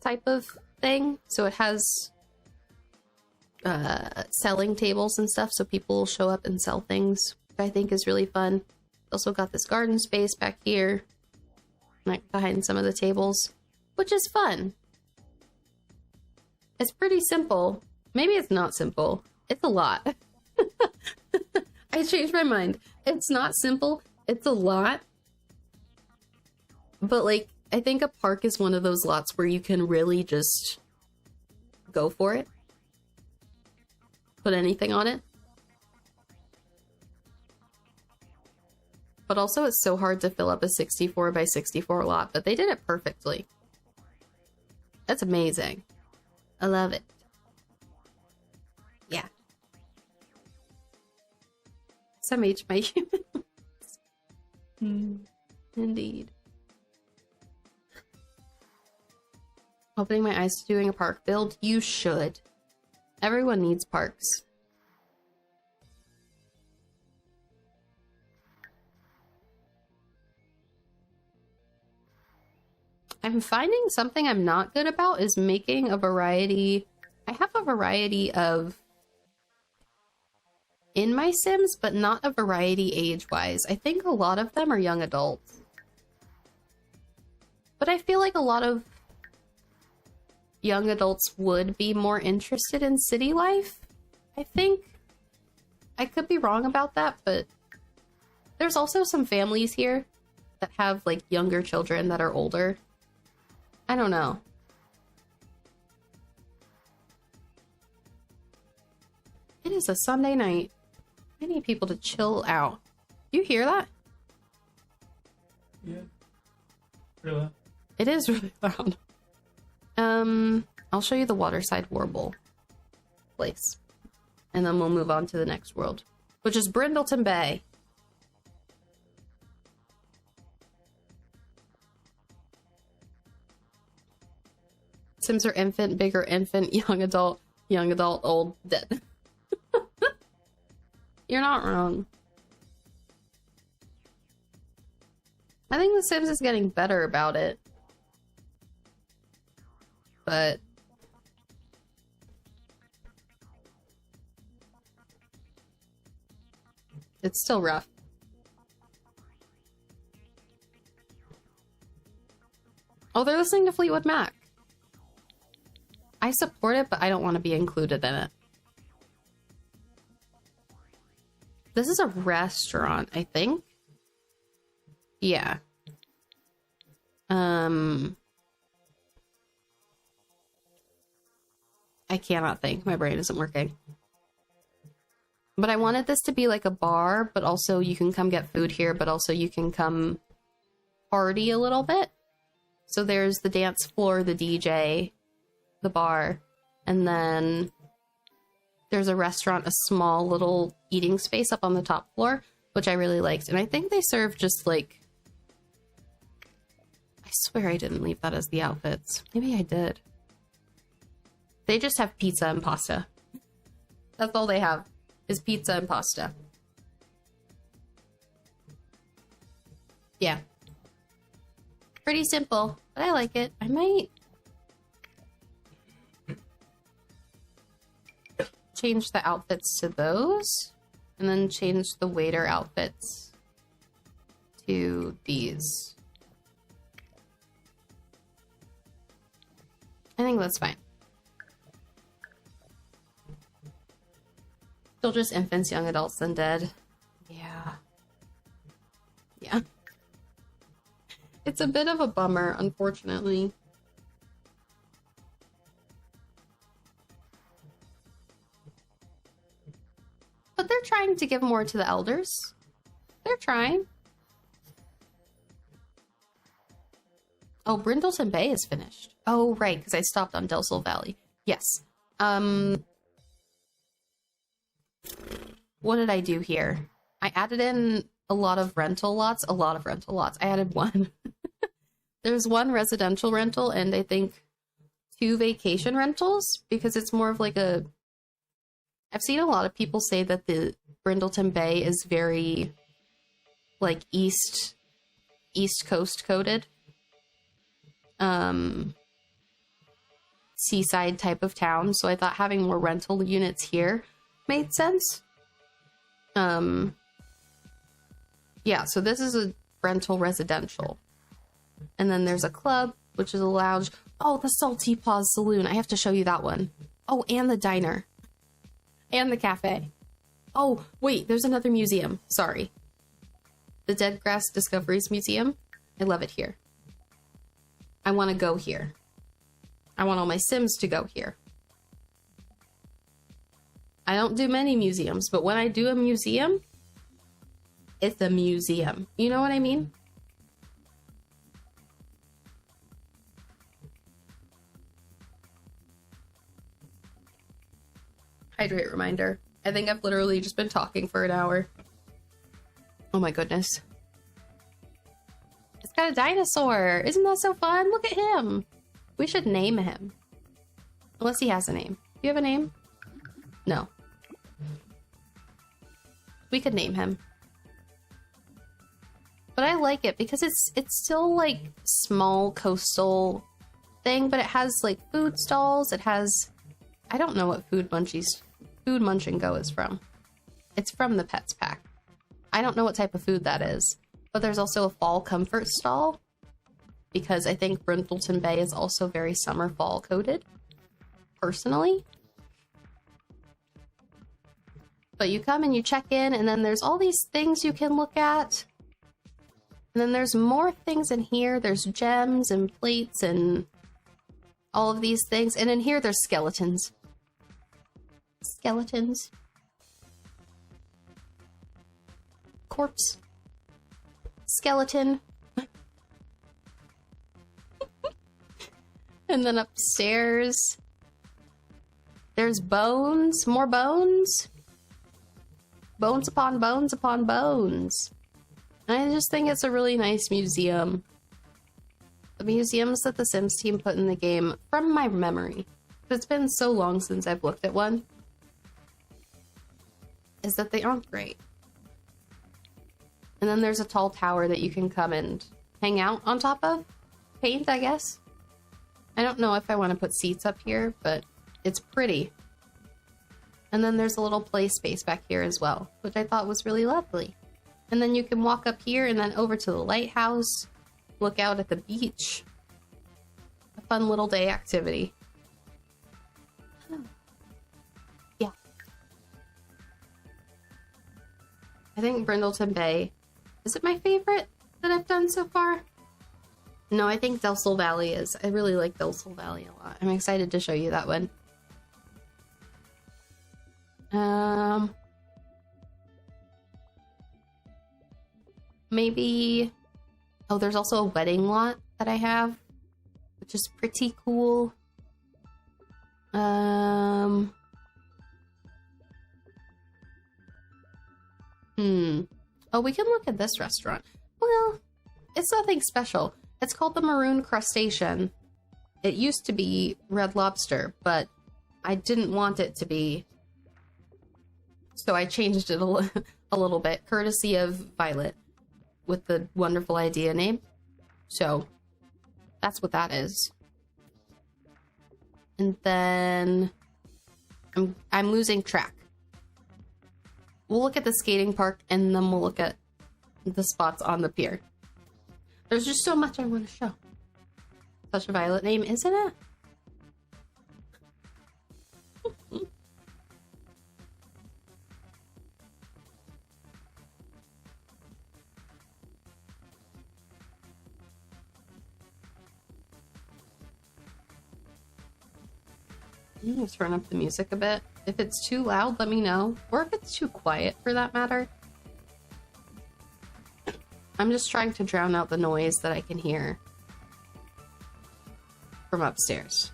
type of thing. So it has selling tables and stuff, so people will show up and sell things, which I think is really fun. Also got this garden space back here, like behind some of the tables, which is fun. It's pretty simple. Maybe it's not simple. It's a lot. I changed my mind. It's not simple. It's a lot. But like, I think a park is one of those lots where you can really just go for it. Put anything on it. But also it's so hard to fill up a 64 by 64 lot, but they did it perfectly. That's amazing. I love it. Yeah. SMH my humans. Indeed. Opening my eyes to doing a park build? You should. Everyone needs parks. I'm finding something I'm not good about is making a variety. I have a variety of in my Sims, but not a variety age-wise. I think a lot of them are young adults. But I feel like a lot of young adults would be more interested in city life. I think. I could be wrong about that, but there's also some families here that have like younger children that are older. I don't know. It is a Sunday night. I need people to chill out. You hear that? Yeah. Really? It is really loud. I'll show you the waterside warble place. And then we'll move on to the next world, which is Brindleton Bay. Sims are infant, bigger infant, young adult, old, dead. You're not wrong. I think The Sims is getting better about it. But it's still rough. Oh, they're listening to Fleetwood Mac. I support it, but I don't want to be included in it. This is a restaurant, I think. Yeah. I cannot think. My brain isn't working. But I wanted this to be like a bar, but also you can come get food here, but also you can come party a little bit. So there's the dance floor, the DJ, the bar, and then there's a restaurant, a small little eating space up on the top floor, which I really liked. And I think they serve just like... I swear I didn't leave that as the outfits. Maybe I did. They just have pizza and pasta. That's all they have, is pizza and pasta. Yeah. Pretty simple, but I like it. I might change the outfits to those, and then change the waiter outfits to these. I think that's fine. Still just infants, young adults, and dead. Yeah. Yeah. It's a bit of a bummer, unfortunately. But they're trying to give more to the elders. They're trying. Oh, Brindleton Bay is finished. Oh, right, because I stopped on Del Sol Valley. Yes. What did I do here? I added in a lot of rental lots. I added one. There's one residential rental and I think 2 vacation rentals, because it's more of like a... I've seen a lot of people say that the Brindleton Bay is very like East Coast coded. Seaside type of town, so I thought having more rental units here made sense. Yeah, so this is a rental residential. And then there's a club, which is a lounge. Oh, the Salty Paws Saloon. I have to show you that one. Oh, and the diner. And the cafe. Oh, wait, there's another museum. Sorry. The Dead Grass Discoveries Museum. I love it here. I want to go here. I want all my Sims to go here. I don't do many museums, but when I do a museum, it's a museum. You know what I mean? Hydrate reminder. I think I've literally just been talking for an hour. Oh my goodness. It's got a dinosaur. Isn't that so fun? Look at him. We should name him. Unless he has a name. Do you have a name? No. We could name him. But I like it because it's still like small coastal thing, but it has like food stalls. It has... I don't know what Food Munch and Go is from. It's from the Pets Pack. I don't know what type of food that is. But there's also a fall comfort stall, because I think Brindleton Bay is also very summer fall coded, personally. But you come and you check in, and then there's all these things you can look at. And then there's more things in here. There's gems and plates and all of these things. And in here there's skeletons. Skeletons. Corpse. Skeleton. And then upstairs, there's bones, more bones. Bones upon bones upon bones. And I just think it's a really nice museum. The museums that the Sims team put in the game, from my memory, it's been so long since I've looked at one, is that they aren't great. And then there's a tall tower that you can come and hang out on top of. Paint, I guess. I don't know if I want to put seats up here, but it's pretty. And then there's a little play space back here as well, which I thought was really lovely. And then you can walk up here and then over to the lighthouse, look out at the beach. A fun little day activity. Yeah. I think Brindleton Bay, is it my favorite that I've done so far? No, I think Del Sol Valley is. I really like Del Sol Valley a lot. I'm excited to show you that one. Maybe... Oh, there's also a wedding lot that I have, which is pretty cool. Oh, we can look at this restaurant. Well, it's nothing special. It's called the Maroon Crustacean. It used to be Red Lobster, but I didn't want it to be. So I changed it a little bit, courtesy of Violet, with the wonderful idea name. So that's what that is. And then I'm losing track. We'll look at the skating park and then we'll look at the spots on the pier. There's just so much I want to show. Such a Violet name, isn't it? I'm gonna turn up the music a bit. If it's too loud, let me know. Or if it's too quiet, for that matter. I'm just trying to drown out the noise that I can hear from upstairs.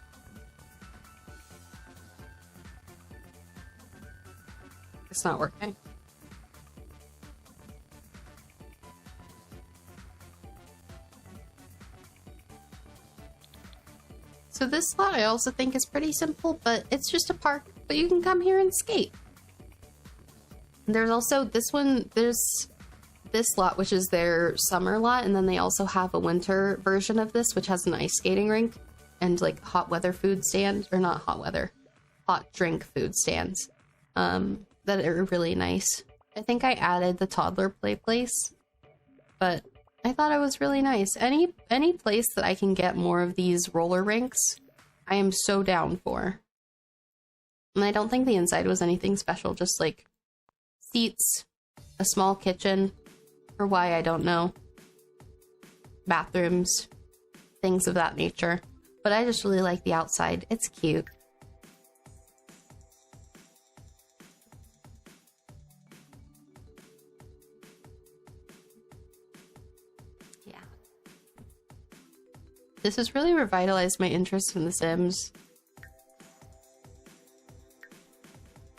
It's not working. So this lot I also think is pretty simple, but it's just a park, but you can come here and skate. There's also this one, there's this lot, which is their summer lot, and then they also have a winter version of this, which has an ice skating rink and like hot weather food stand, or not hot weather, hot drink food stands that are really nice. I think I added the toddler play place, but I thought it was really nice. Any place that I can get more of these roller rinks, I am so down for. And I don't think the inside was anything special, just like seats, a small kitchen, or why I don't know, bathrooms, things of that nature. But I just really like the outside. It's cute. This has really revitalized my interest in The Sims.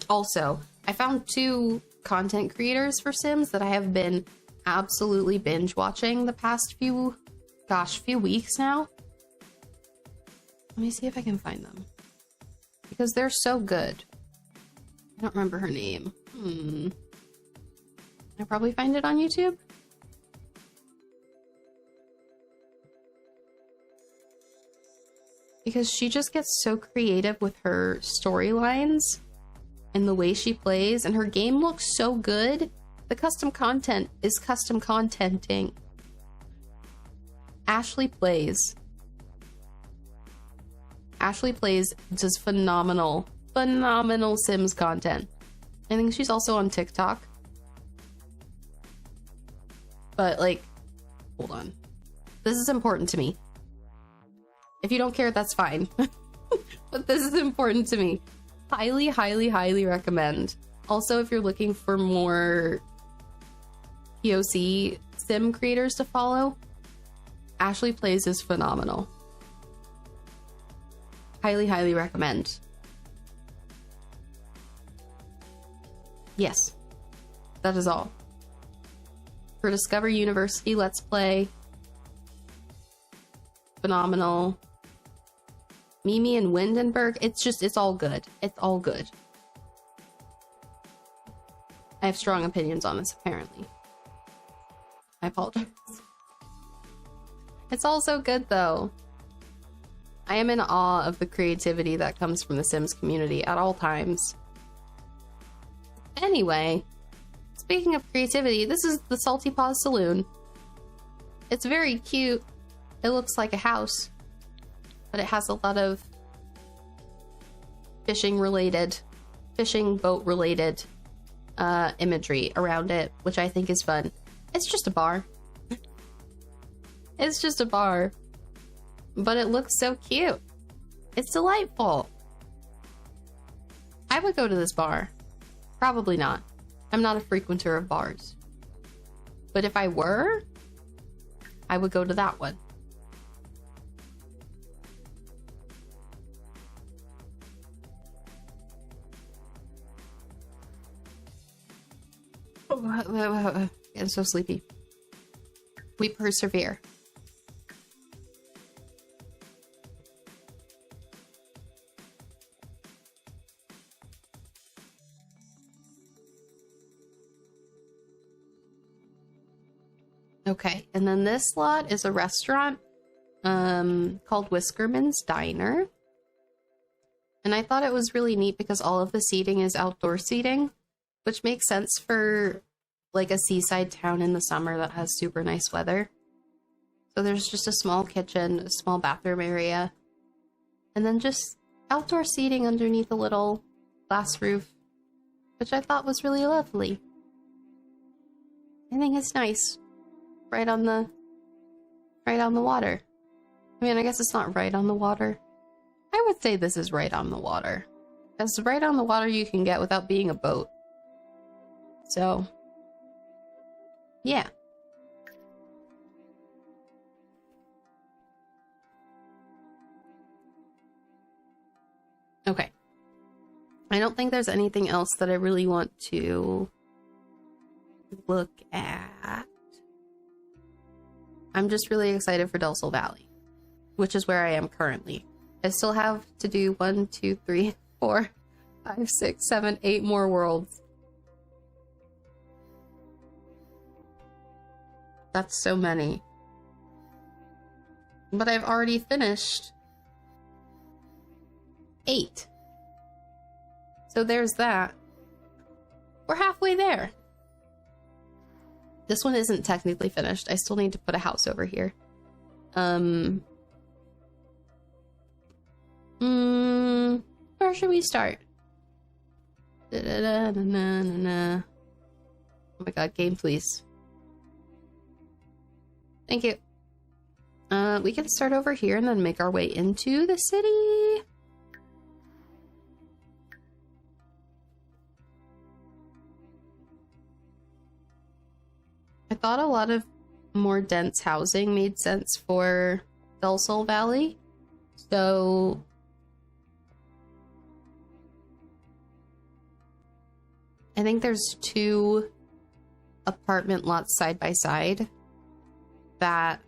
Also, I found 2 content creators for Sims that I have been absolutely binge watching the past few weeks now. Let me see if I can find them. Because they're so good. I don't remember her name. I'll probably find it on YouTube. Because she just gets so creative with her storylines and the way she plays, and her game looks so good. The custom content is custom contenting. Ashley Plays. Ashley Plays does phenomenal Sims content. I think she's also on TikTok. But like, hold on. This is important to me. If you don't care, that's fine. But this is important to me. Highly, highly, highly recommend. Also, if you're looking for more POC sim creators to follow, Ashley Plays is phenomenal. Highly, highly recommend. Yes, that is all. For Discover University Let's Play, phenomenal. Mimi and Windenburg, it's all good. It's all good. I have strong opinions on this, apparently. I apologize. It's all so good, though. I am in awe of the creativity that comes from the Sims community at all times. Anyway, speaking of creativity, this is the Salty Paws Saloon. It's very cute. It looks like a house, but it has a lot of fishing boat related imagery around it, which I think is fun. It's just a bar. It's just a bar, but it looks so cute. It's delightful. I would go to this bar. Probably not. I'm not a frequenter of bars. But if I were, I would go to that one. I'm so sleepy. We persevere. Okay, and then this lot is a restaurant called Whiskerman's Diner. And I thought it was really neat because all of the seating is outdoor seating, which makes sense for like a seaside town in the summer that has super nice weather. So there's just a small kitchen, a small bathroom area, and then just outdoor seating underneath a little glass roof, which I thought was really lovely. I think it's nice. Right on the water. I mean, I guess it's not right on the water. I would say this is right on the water. As right on the water you can get without being a boat. So, yeah. Okay. I don't think there's anything else that I really want to look at. I'm just really excited for Del Sol Valley, which is where I am currently. I still have to do 1, 2, 3, 4, 5, 6, 7, 8 more worlds. That's so many. But I've already finished 8. So there's that. We're halfway there. This one isn't technically finished. I still need to put a house over here. Where should we start? Oh my god, game please. Thank you. We can start over here and then make our way into the city. I thought a lot of more dense housing made sense for Del Sol Valley. So I think there's 2 apartment lots side by side that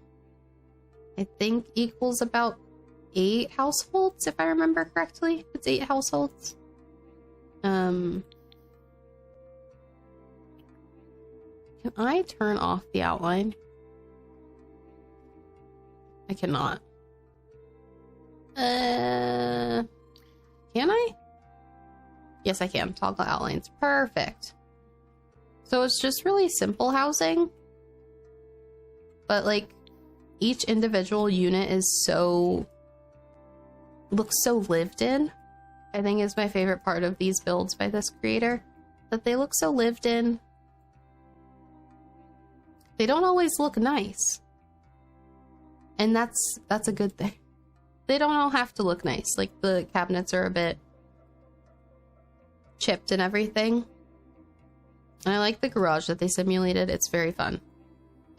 I think equals about 8 households, if I remember correctly. It's 8 households. Can I turn off the outline? I cannot. Can I? Yes, I can. Toggle outlines. Perfect. So it's just really simple housing. But like each individual unit is looks so lived in. I think is my favorite part of these builds by this creator. That they look so lived in. They don't always look nice. And that's a good thing. They don't all have to look nice. Like the cabinets are a bit chipped and everything. And I like the garage that they simulated. It's very fun.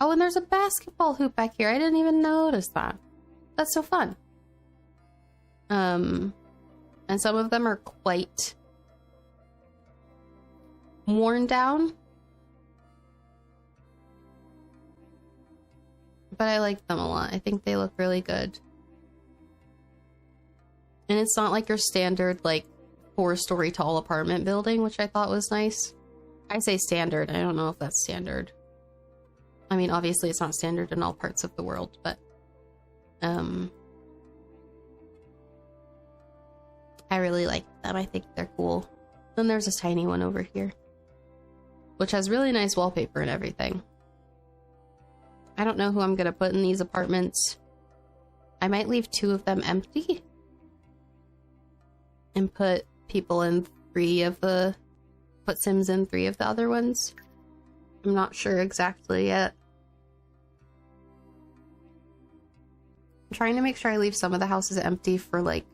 Oh, and there's a basketball hoop back here. I didn't even notice that. That's so fun. And some of them are quite worn down. But I like them a lot. I think they look really good. And it's not like your standard, like, 4-story tall apartment building, which I thought was nice. I say standard. I don't know if that's standard. I mean, obviously it's not standard in all parts of the world, but I really like them. I think they're cool. Then there's this tiny one over here, which has really nice wallpaper and everything. I don't know who I'm gonna put in these apartments. I might leave 2 of them empty and put people in 3 of the... put Sims in 3 of the other ones. I'm not sure exactly yet. I'm trying to make sure I leave some of the houses empty for, like,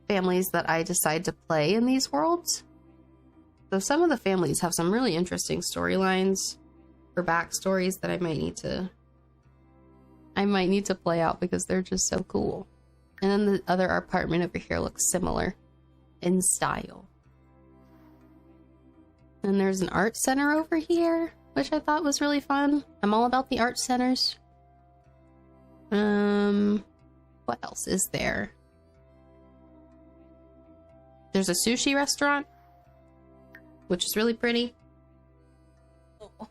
families that I decide to play in these worlds. So some of the families have some really interesting storylines or backstories that I might need to play out because they're just so cool. And then the other apartment over here looks similar in style. And there's an art center over here, which I thought was really fun. I'm all about the art centers. What else is there? There's a sushi restaurant, which is really pretty. Oh.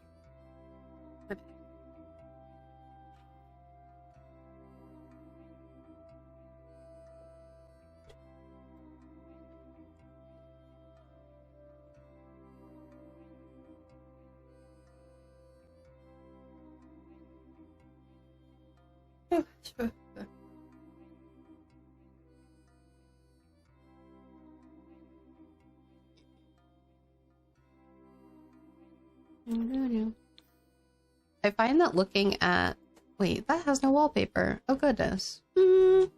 I find that looking at... Wait, that has no wallpaper. Oh, goodness. Well,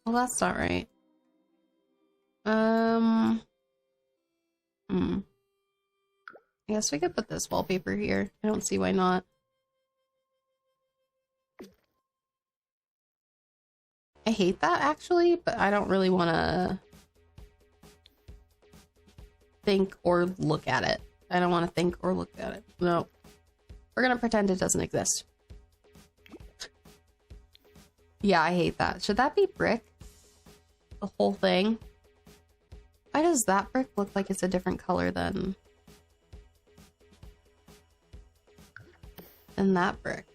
that's not right. I guess we could put this wallpaper here. I don't see why not. I hate that, actually, but I don't really want to think or look at it. I don't want to think or look at it. No. We're gonna pretend it doesn't exist. Yeah, I hate that. Should that be brick? The whole thing? Why does that brick look like it's a different color than that brick?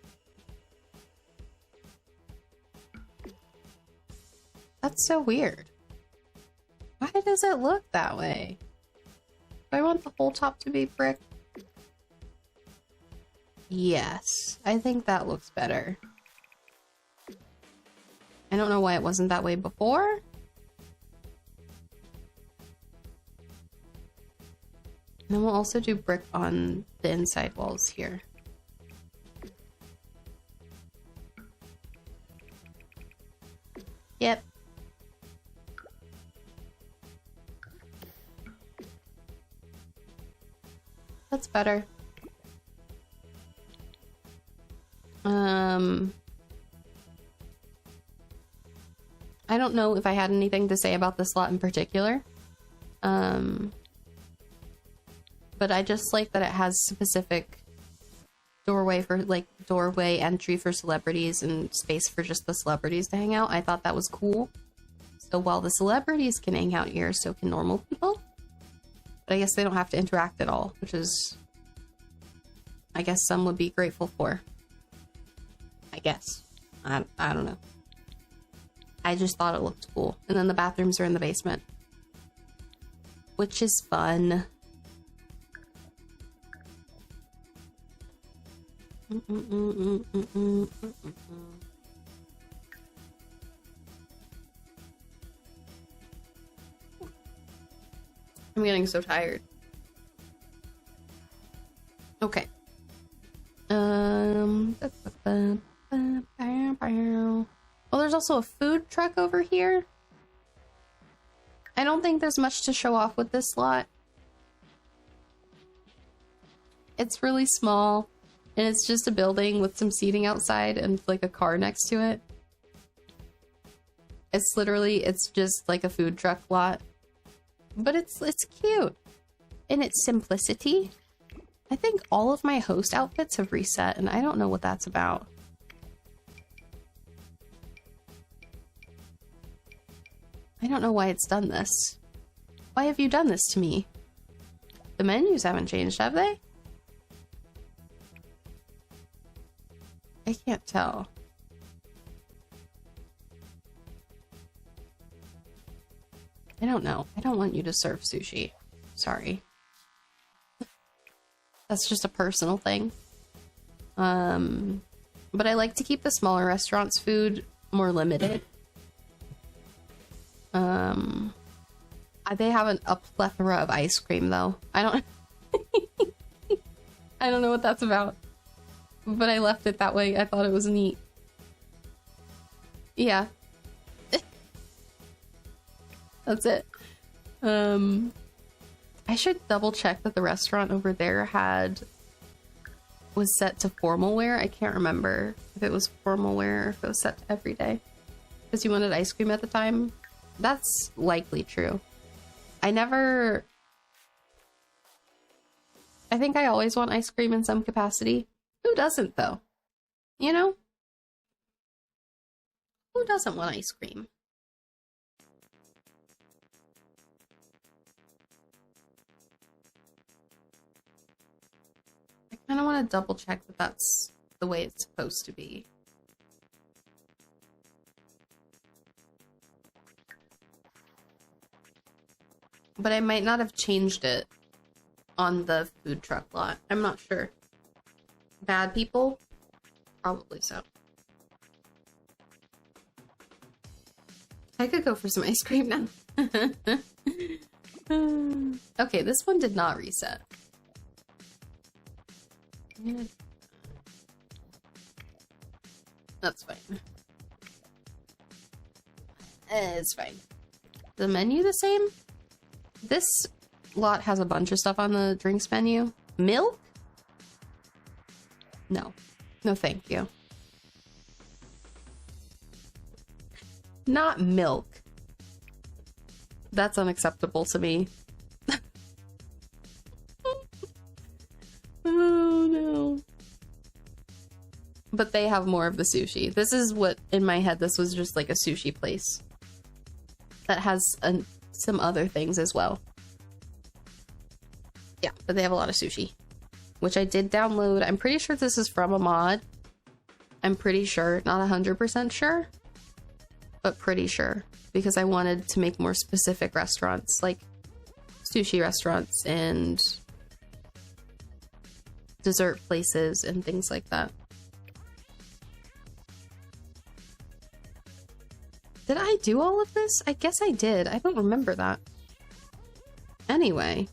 That's so weird. Why does it look that way? Do I want the whole top to be brick? Yes, I think that looks better. I don't know why it wasn't that way before. And then we'll also do brick on the inside walls here. Yep. That's better. I don't know if I had anything to say about this lot in particular. But I just like that it has specific doorway for, like, doorway entry for celebrities and space for just the celebrities to hang out. I thought that was cool. So while the celebrities can hang out here, so can normal people. But I guess they don't have to interact at all, which is, I guess, some would be grateful for. I guess. I don't know. I just thought it looked cool. And then the bathrooms are in the basement, which is fun. I'm getting so tired. Okay. Well, there's also a food truck over here. I don't think there's much to show off with this lot. It's really small, and it's just a building with some seating outside and like a car next to it. It's literally, it's just like a food truck lot. But it's cute. In its simplicity. I think all of my host outfits have reset, and I don't know what that's about. I don't know why it's done this. Why have you done this to me? The menus haven't changed, have they? I can't tell. I don't know. I don't want you to serve sushi. Sorry. That's just a personal thing. But I like to keep the smaller restaurants' food more limited. They have a plethora of ice cream though. I don't I don't know what that's about. But I left it that way. I thought it was neat. Yeah. That's it. I should double check that the restaurant over there was set to formal wear. I can't remember if it was formal wear or if it was set to everyday. Because you wanted ice cream at the time. That's likely true. I think I always want ice cream in some capacity. Who doesn't though? You know? Who doesn't want ice cream? I kind of want to double check that that's the way it's supposed to be. But I might not have changed it on the food truck lot. I'm not sure. Bad people? Probably so. I could go for some ice cream now. Okay, this one did not reset. That's fine. It's fine. The menu the same? This lot has a bunch of stuff on the drinks menu. Milk? No. No, thank you. Not milk. That's unacceptable to me. Oh no. But they have more of the sushi. This is what, in my head, this was just like a sushi place. That has some other things as well. Yeah, but they have a lot of sushi. Which I did download. I'm pretty sure this is from a mod. I'm pretty sure. Not 100% sure. But pretty sure. Because I wanted to make more specific restaurants. Like sushi restaurants and dessert places and things like that. Did I do all of this? I guess I did. I don't remember that. Anyway.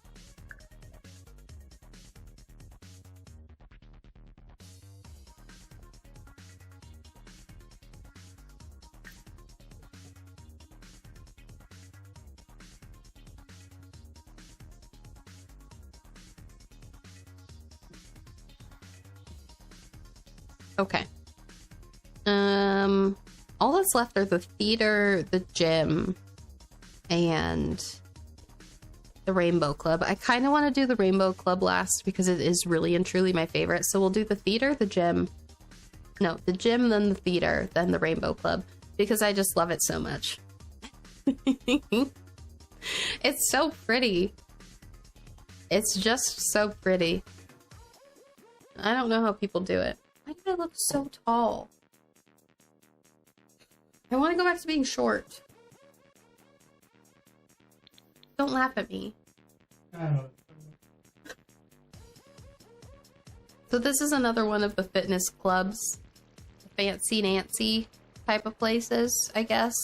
Okay. All that's left are the theater, the gym, and the Rainbow Club. I kind of want to do the Rainbow Club last because it is really and truly my favorite. So we'll do the theater, the gym. No, the gym, then the theater, then the Rainbow Club. Because I just love it so much. It's so pretty. It's just so pretty. I don't know how people do it. Why do I look so tall? I want to go back to being short. Don't laugh at me. I don't know. So this is another one of the fitness clubs. Fancy Nancy type of places, I guess.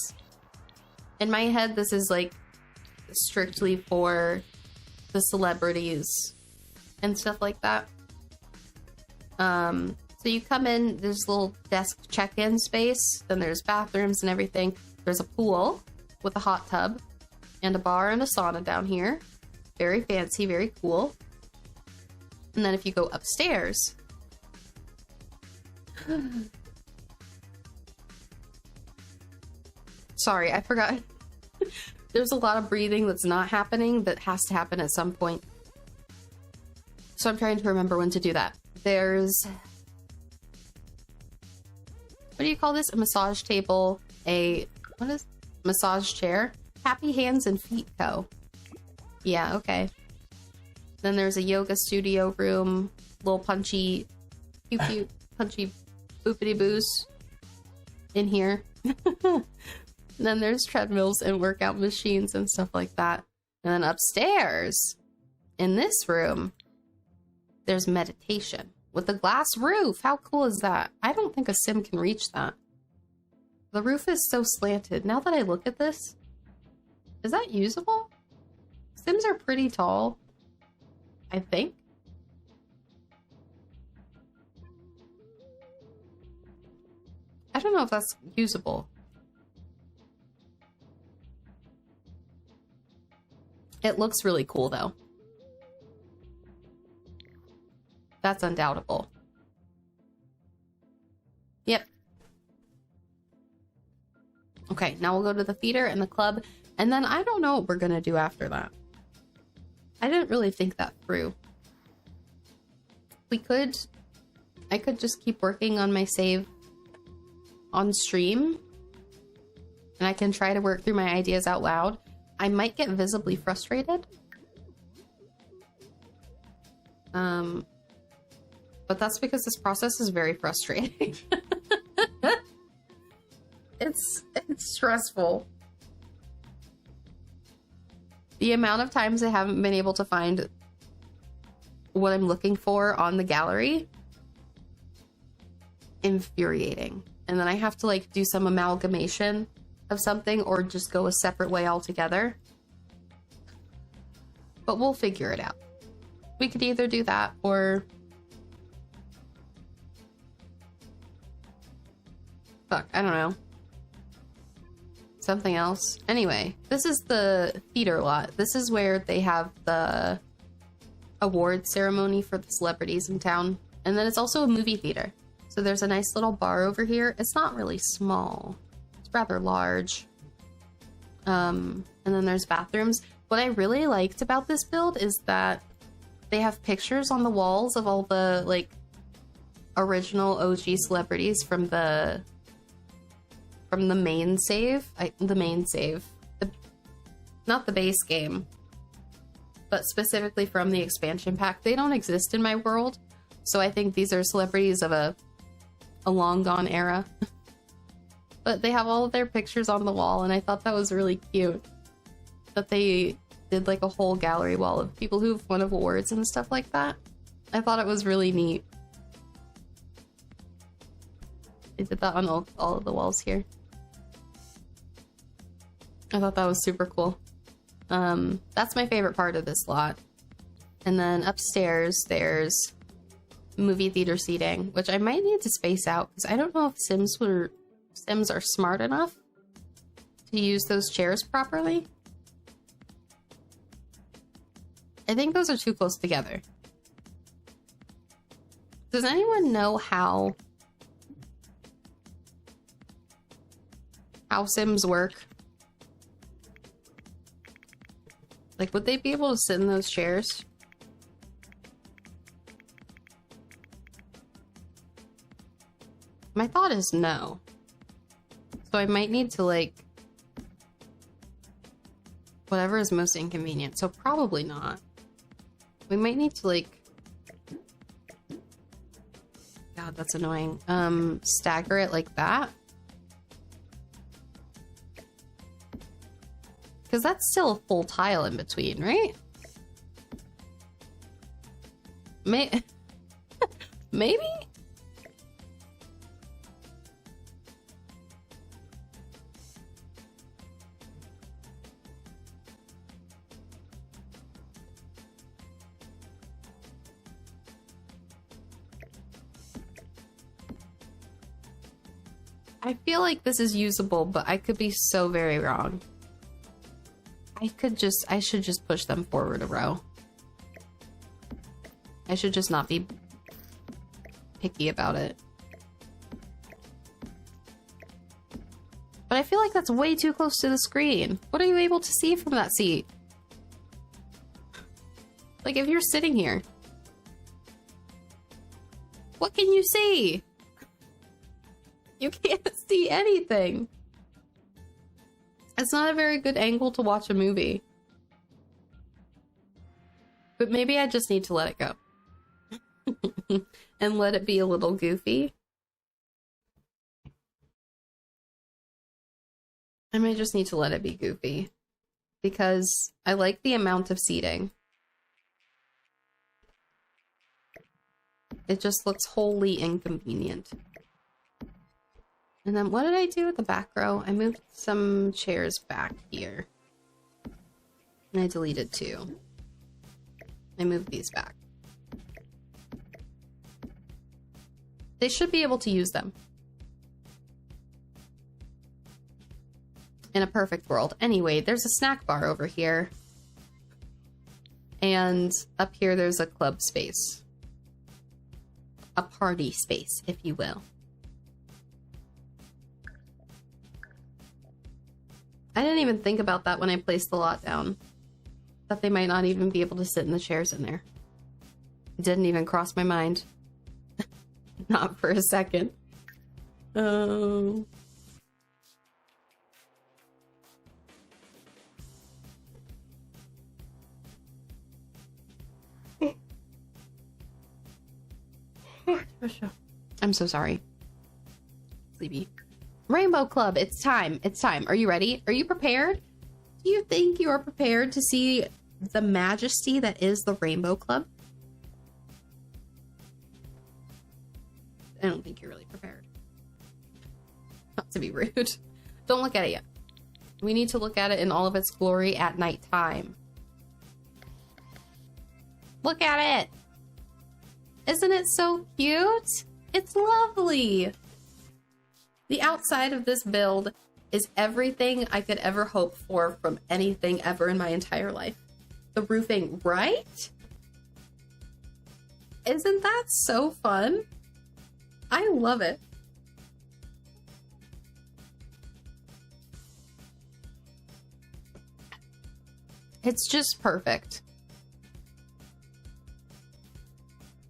In my head, this is like strictly for the celebrities and stuff like that. So you come in, there's a little desk check-in space, then there's bathrooms and everything. There's a pool with a hot tub and a bar and a sauna down here. Very fancy, very cool. And then if you go upstairs, Sorry, I forgot. There's a lot of breathing that's not happening that has to happen at some point. So I'm trying to remember when to do that. There's... What do you call this? A massage table, what is... Massage chair? Happy Hands and Feet Co. Yeah, okay. Then there's a yoga studio room, little punchy, cute, punchy boopity boos in here. Then there's treadmills and workout machines and stuff like that. And then upstairs, in this room, there's meditation with a glass roof. How cool is that? I don't think a sim can reach that. The roof is so slanted. Now that I look at this, is that usable? Sims are pretty tall, I think. I don't know if that's usable. It looks really cool, though. That's undoubtable. Yep. Okay, now we'll go to the theater and the club, and then I don't know what we're gonna do after that. I didn't really think that through. I could just keep working on my save on stream, and I can try to work through my ideas out loud. I might get visibly frustrated. But that's because this process is very frustrating. It's stressful. The amount of times I haven't been able to find what I'm looking for on the gallery, infuriating. And then I have to like do some amalgamation of something or just go a separate way altogether. But we'll figure it out. We could either do that or... Fuck, I don't know. Something else. Anyway, this is the theater lot. This is where they have the award ceremony for the celebrities in town. And then it's also a movie theater. So there's a nice little bar over here. It's not really small. It's rather large. And then there's bathrooms. What I really liked about this build is that they have pictures on the walls of all the like original OG celebrities from the main save. Not the base game, but specifically from the expansion pack. They don't exist in my world, so I think these are celebrities of a long gone era. But they have all of their pictures on the wall, and I thought that was really cute that they did like a whole gallery wall of people who've won awards and stuff like that. I thought it was really neat. They did that on all of the walls here. I thought that was super cool. That's my favorite part of this lot. And then upstairs, there's movie theater seating, which I might need to space out because I don't know if Sims are smart enough to use those chairs properly. I think those are too close together. Does anyone know how Sims work? Like, would they be able to sit in those chairs? My thought is no. So I might need to, like, whatever is most inconvenient. So probably not. We might need to, like... God, that's annoying. Stagger it like that. Because that's still a full tile in between, right? Maybe? I feel like this is usable, but I could be so very wrong. I should just push them forward a row. I should just not be picky about it. But I feel like that's way too close to the screen. What are you able to see from that seat? Like, if you're sitting here, what can you see? You can't see anything. It's not a very good angle to watch a movie. But maybe I just need to let it go. And let it be a little goofy. I might just need to let it be goofy. Because I like the amount of seating. It just looks wholly inconvenient. And then what did I do with the back row? I moved some chairs back here. And I deleted 2. I moved these back. They should be able to use them. In a perfect world. Anyway, there's a snack bar over here. And up here there's a club space. A party space, if you will. I didn't even think about that when I placed the lot down. That they might not even be able to sit in the chairs in there. It didn't even cross my mind. Not for a second. Oh. I'm so sorry. Sleepy. Rainbow Club, it's time. It's time. Are you ready? Are you prepared? Do you think you are prepared to see the majesty that is the Rainbow Club? I don't think you're really prepared. Not to be rude. Don't look at it yet. We need to look at it in all of its glory at nighttime. Look at it! Isn't it so cute? It's lovely! The outside of this build is everything I could ever hope for from anything ever in my entire life. The roofing, right? Isn't that so fun? I love it. It's just perfect.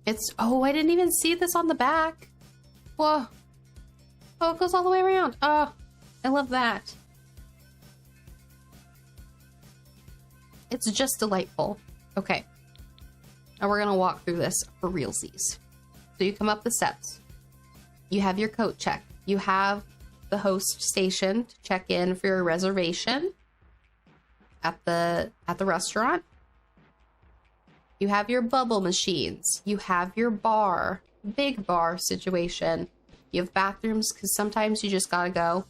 It's, oh, I didn't even see this on the back. Whoa. Oh, it goes all the way around. Oh, I love that. It's just delightful. Okay. Now we're gonna walk through this for realsies. So you come up the steps. You have your coat check. You have the host station to check in for your reservation at the restaurant. You have your bubble machines. You have your bar, big bar situation. You have bathrooms because sometimes you just gotta go.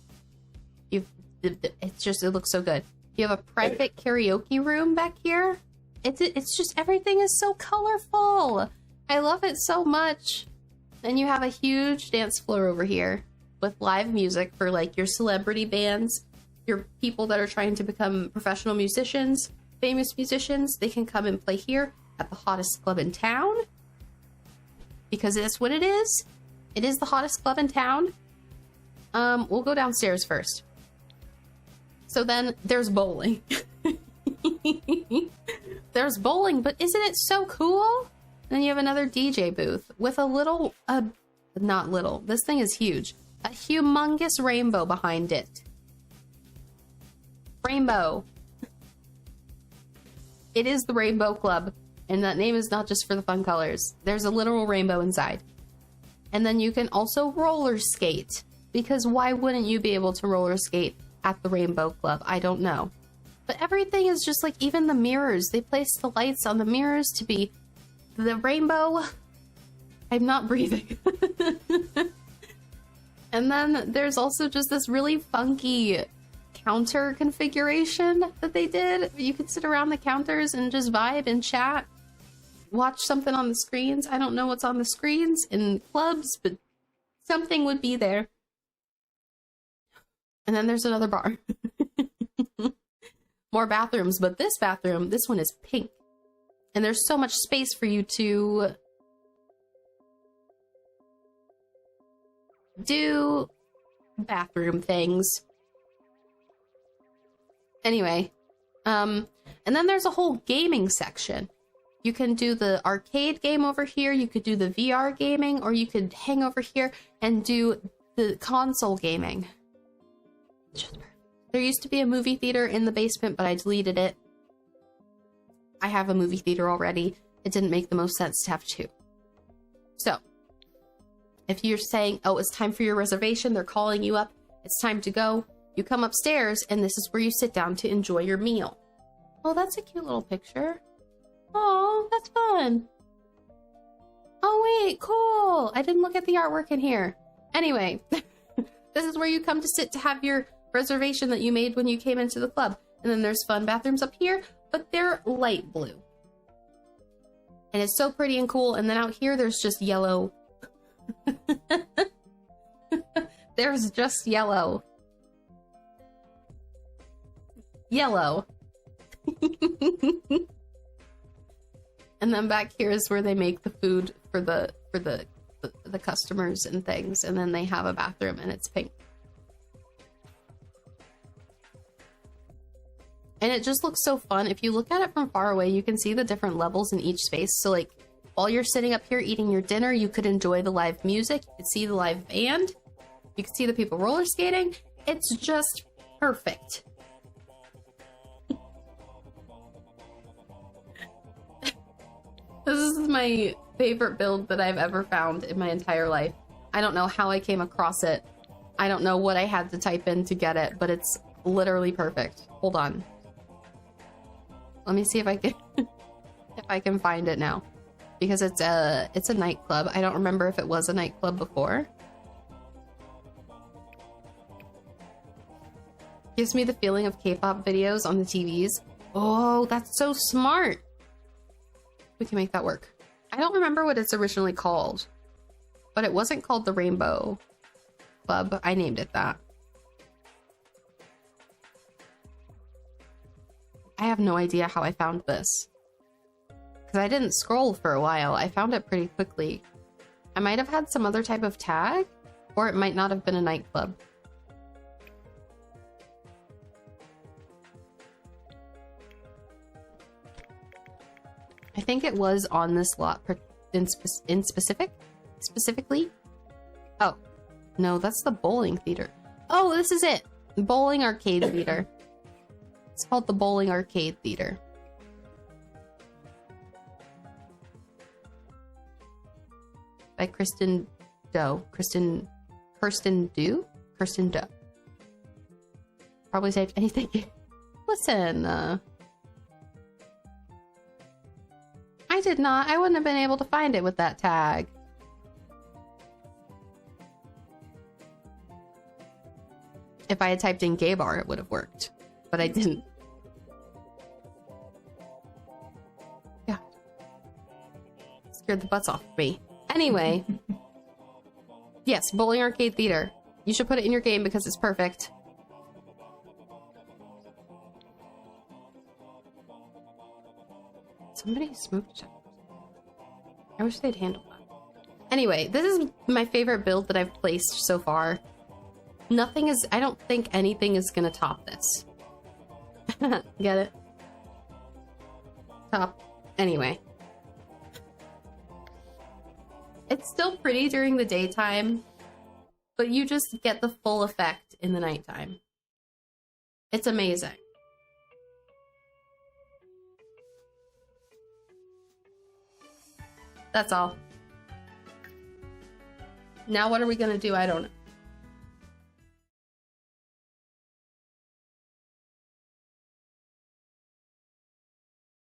It looks so good. You have a private karaoke room back here. It's just, everything is so colorful. I love it so much. And you have a huge dance floor over here with live music for like your celebrity bands, your people that are trying to become professional musicians, famous musicians. They can come and play here at the hottest club in town. Because that's what it is. It is the hottest club in town. We'll go downstairs first. So then there's bowling. There's bowling, but isn't it so cool? And then you have another DJ booth with a little, not little, this thing is huge. A humongous rainbow behind it. Rainbow. It is the Rainbow Club, and that name is not just for the fun colors. There's a literal rainbow inside. And then you can also roller skate, because why wouldn't you be able to roller skate at the Rainbow Club? I don't know. But everything is just like, even the mirrors. They place the lights on the mirrors to be the rainbow. I'm not breathing. And then there's also just this really funky counter configuration that they did. You could sit around the counters and just vibe and chat. Watch something on the screens. I don't know what's on the screens in clubs, but something would be there. And then there's another bar. More bathrooms, but this bathroom, this one is pink. And there's so much space for you to do bathroom things. Anyway, and then there's a whole gaming section. You can do the arcade game over here, you could do the VR gaming, or you could hang over here and do the console gaming. There used to be a movie theater in the basement, but I deleted it. I have a movie theater already. It didn't make the most sense to have two. So, if you're saying, oh, it's time for your reservation, they're calling you up, it's time to go, you come upstairs, and this is where you sit down to enjoy your meal. Oh, that's a cute little picture. Oh, that's fun. Oh, wait, cool. I didn't look at the artwork in here. Anyway, this is where you come to sit to have your reservation that you made when you came into the club. And then there's fun bathrooms up here, but they're light blue. And it's so pretty and cool. And then out here, there's just yellow. There's just yellow. Yellow. And then back here is where they make the food for the customers and things, and then they have a bathroom and it's pink. And it just looks so fun. If you look at it from far away, you can see the different levels in each space. So like while you're sitting up here eating your dinner, you could enjoy the live music, you could see the live band, you could see the people roller skating. It's just perfect. This is my favorite build that I've ever found in my entire life. I don't know how I came across it. I don't know what I had to type in to get it, but it's literally perfect. Hold on. Let me see if I can if I can find it now. Because it's a nightclub. I don't remember if it was a nightclub before. Gives me the feeling of K-pop videos on the TVs. Oh, that's so smart. We can make that work. I don't remember what it's originally called, but it wasn't called the Rainbow Club. I named it that. I have no idea how I found this, because I didn't scroll for a while. I found it pretty quickly. I might have had some other type of tag, or it might not have been a nightclub. I think it was on this lot specifically. Oh, no, that's the bowling theater. Oh, this is it. Bowling arcade theater. It's called the Bowling Arcade Theater. By Kirsten Doe. Kirsten Doe? Kirsten Doe. Probably saved anything. Listen, I did not. I wouldn't have been able to find it with that tag. If I had typed in gay bar, it would have worked. But I didn't. Yeah. Scared the butts off of me. Anyway. Yes, Bowling Arcade Theater. You should put it in your game because it's perfect. Somebody smoked. I wish they'd handle that. Anyway, this is my favorite build that I've placed so far. Nothing is... I don't think anything is gonna top this. Get it? Top. Anyway. It's still pretty during the daytime, but you just get the full effect in the nighttime. It's amazing. That's all. Now what are we gonna do? I don't know.